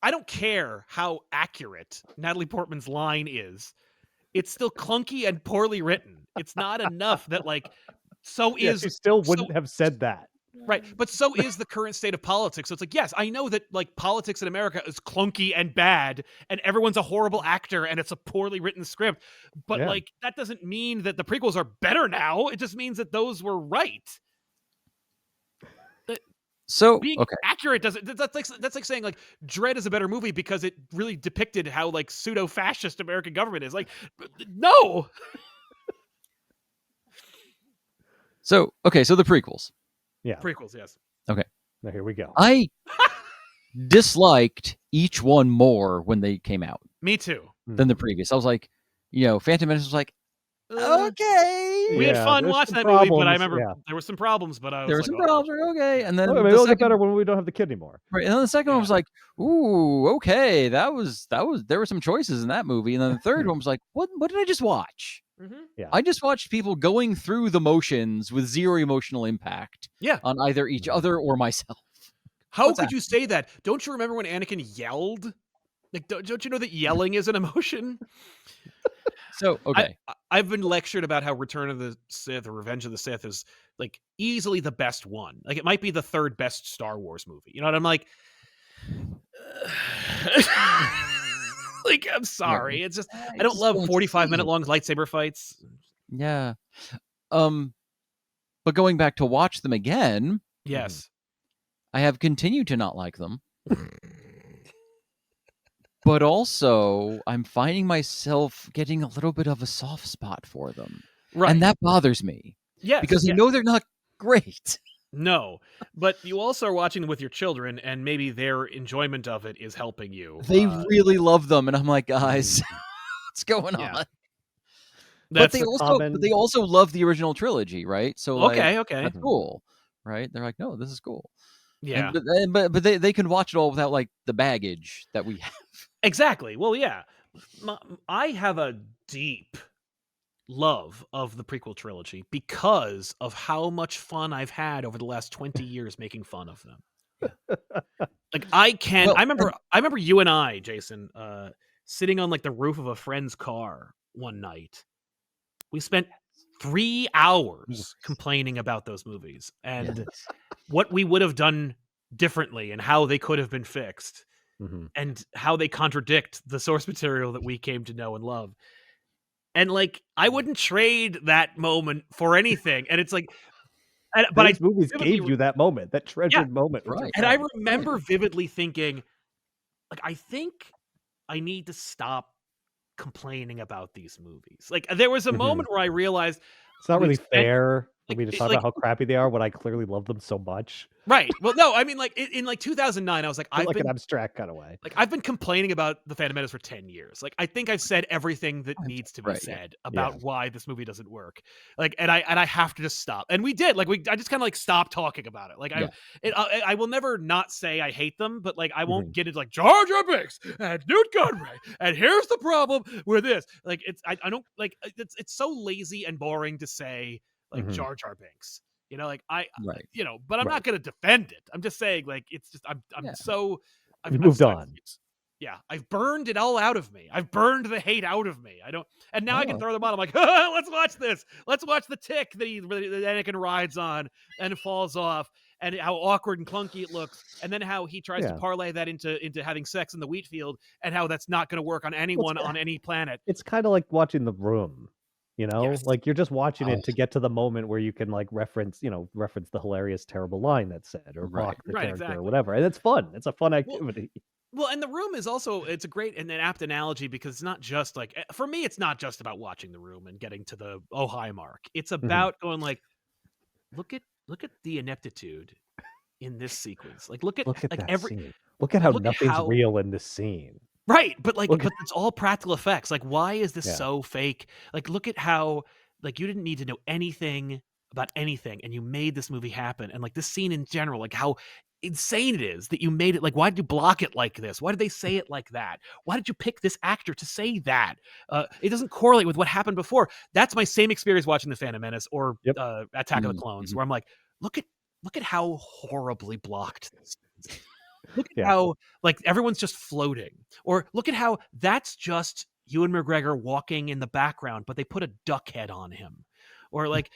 I don't care how accurate Natalie Portman's line is. It's still clunky and poorly written. It's not enough that like she still wouldn't have said that. Right. But so is the current state of politics. So it's like, yes, I know that like politics in America is clunky and bad and everyone's a horrible actor and it's a poorly written script. But like that doesn't mean that the prequels are better now. It just means that those were right. So being accurate doesn't that's like saying like Dredd is a better movie because it really depicted how like pseudo-fascist American government is. Like no. So the prequels. Yeah. Prequels, yes. Okay. Now here we go. I disliked each one more when they came out. Me too. Than the previous. I was like, Phantom Menace was like, okay. We had fun watching that movie, but I remember there were some problems, but there were some problems. Okay. And then maybe it'll get better when we don't have the kid anymore. Right. And then the second one was like, ooh, okay. That was there were some choices in that movie. And then the third one was like, what did I just watch? Yeah. I just watched people going through the motions with zero emotional impact on either each other or myself. How could you say that? Don't you remember when Anakin yelled? Like, don't you know that yelling is an emotion? So, okay. I've been lectured about how Return of the Sith or Revenge of the Sith is like easily the best one. Like it might be the third best Star Wars movie. You know what I'm like? Like, I'm sorry. It's just, I don't love 45-minute long lightsaber fights. Yeah. But going back to watch them again. Yes. I have continued to not like them. But also, I'm finding myself getting a little bit of a soft spot for them. Right. And that bothers me. Yes. Because I know they're not great. No. But you also are watching them with your children, and maybe their enjoyment of it is helping you. They really love them, and I'm like, guys, what's going on? But they also love the original trilogy, right? So okay. That's cool. Right? They're like, no, this is cool. Yeah. But they can watch it all without like the baggage that we have. Exactly. Well, yeah. I have a deep love of the prequel trilogy because of how much fun I've had over the last 20 years making fun of them. Like I remember you and I, Jason, sitting on like the roof of a friend's car one night. We spent 3 hours complaining about those movies and what we would have done differently and how they could have been fixed. And how they contradict the source material that we came to know and love. And like, I wouldn't trade that moment for anything. And it's like, but these movies gave you that moment, that treasured moment. Right. And I remember vividly thinking, like, I think I need to stop complaining about these movies. Like, there was a moment where I realized it's not really fair. For me to talk about how crappy they are when I clearly love them so much. Right. Well, no, I mean, like in like 2009, I was like, In like an abstract kind of way. like I've been complaining about the Phantom Menace for 10 years. Like I think I've said everything that needs to be Right, yeah. said about why this movie doesn't work. Like, and I have to just stop. And we did. Like I just kind of like stopped talking about it. Like I will never not say I hate them, but like I won't get into like Jar Jar Binks and Newt Gunray. And here's the problem with this. Like I don't like it's so lazy and boring to say like Jar Jar Binks. You know, like you know, but I'm not going to defend it. I'm just saying, like, it's just I'm so I've moved on. Yeah, I've burned it all out of me. I've burned the hate out of me. I don't, and now I can throw them on. I'm like, let's watch this. Let's watch the tick that Anakin rides on and falls off, and how awkward and clunky it looks, and then how he tries to parlay that into having sex in the wheat field, and how that's not going to work on anyone on any planet. It's kind of like watching The Room. You know, like you're just watching it to get to the moment where you can like reference the hilarious, terrible line that's said or mock the character or whatever. And it's fun. It's a fun activity. Well, and The Room is also, it's a great and an apt analogy because it's not just like, for me, it's not just about watching The Room and getting to the oh hi mark. It's about going like, look at the ineptitude in this sequence. Like look at like that scene. Look at how nothing's real in this scene. Right, but like, but it's all practical effects. Like, why is this so fake? Like, look at how, like, you didn't need to know anything about anything, and you made this movie happen. And like this scene in general, like how insane it is that you made it. Like, why did you block it like this? Why did they say it like that? Why did you pick this actor to say that? It doesn't correlate with what happened before. That's my same experience watching The Phantom Menace or Attack of the Clones, where I'm like, look at how horribly blocked this is. Look at how like everyone's just floating, or look at how that's just Ewan McGregor walking in the background, but they put a duck head on him. Or like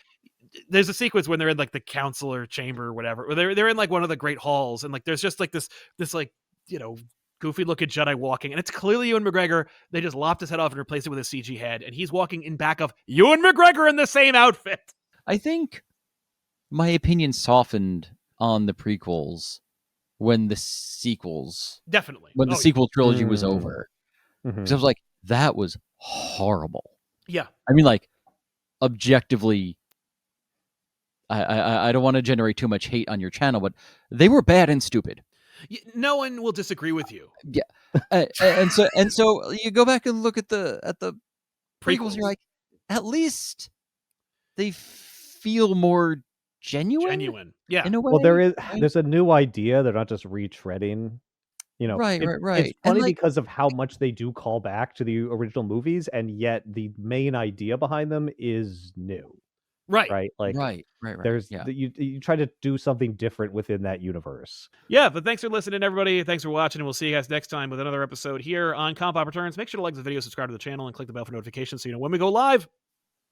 there's a sequence when they're in like the counselor chamber or whatever, or they're in like one of the great halls, and like there's just like this like, you know, goofy looking Jedi walking, and it's clearly Ewan McGregor. They just lopped his head off and replaced it with a CG head, and he's walking in back of Ewan McGregor in the same outfit. I think my opinion softened on the prequels when the sequels when the sequel trilogy was over. Because I was like, that was horrible. Yeah. I mean, like, objectively, I don't want to generate too much hate on your channel, but they were bad and stupid. No one will disagree with you. Yeah. and so you go back and look at the prequels, you're like, at least they feel more genuine. Yeah. In a way. Well, there's a new idea. They're not just retreading. You know, right. It's funny because of how much they do call back to the original movies, and yet the main idea behind them is new. Right. Like, right. There's you try to do something different within that universe. Yeah, but thanks for listening, everybody. Thanks for watching, and we'll see you guys next time with another episode here on ComicPop Returns. Make sure to like the video, subscribe to the channel, and click the bell for notifications so you know when we go live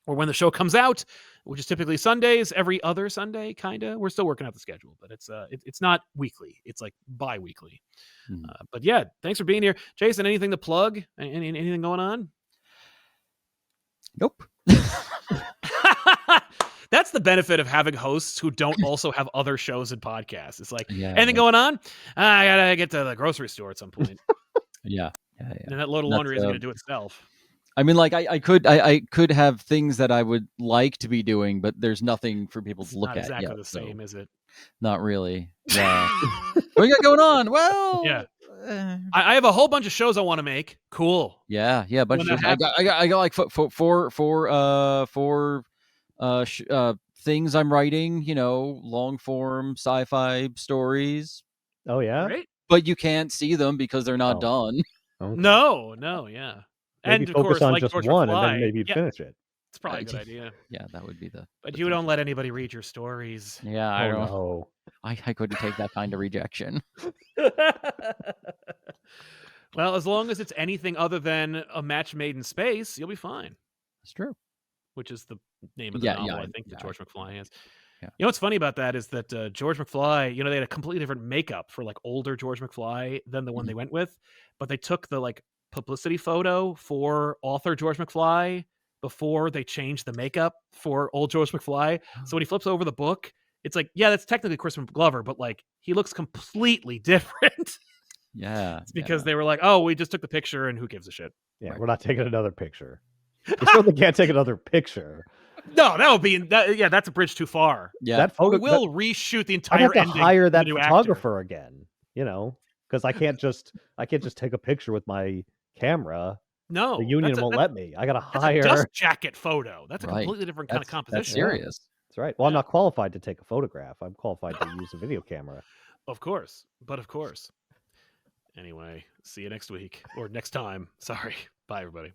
or when the show comes out, which is typically Sundays, every other Sunday, kind of. We're still working out the schedule, but it's not weekly. It's like bi-weekly. But yeah, thanks for being here. Jason, anything to plug? Anything going on? Nope. That's the benefit of having hosts who don't also have other shows and podcasts. It's like, anything going on? I gotta get to the grocery store at some point. Yeah. And that load of laundry isn't going to do itself. I mean, like I could have things that I would like to be doing, but there's nothing for people to look at. Exactly the same, is it? Not really. Yeah. What you got going on? Well, yeah. I have a whole bunch of shows I want to make. Cool. Yeah. A bunch of I got like four things I'm writing. You know, long form sci-fi stories. Oh yeah. Great. But you can't see them because they're not done. Okay. No, yeah. Maybe and of focus course, on like just George one, McFly, and then maybe finish it. It's probably a good idea. Yeah, that would be the. But you don't let anybody read your stories. Yeah, I don't know. I couldn't take that kind of rejection. Well, as long as it's anything other than a match made in space, you'll be fine. That's true. Which is the name of the novel, I think, that George McFly has. Yeah. You know what's funny about that is that George McFly, you know, they had a completely different makeup for like older George McFly than the one they went with, but they took the like publicity photo for author George McFly before they changed the makeup for old George McFly. So when he flips over the book, it's like, yeah, that's technically Crispin Glover, but like he looks completely different. Yeah. It's because they were like, oh, we just took the picture and who gives a shit? Yeah, we're not taking another picture. We certainly can't take another picture. No, that would be that's a bridge too far. Yeah. That photo, We'll reshoot the I'd entire have to ending hire with a that new actor. photographer again, because I can't just take a picture with my camera. No, The union that's won't let me. I gotta That's a hire. dust jacket photo. That's a Right. completely different kind of That's composition. serious. That's right. Well, I'm Yeah. not qualified to take a photograph. I'm qualified to use a video camera. Of course. Anyway, see you next week or next time. Sorry. Bye, everybody.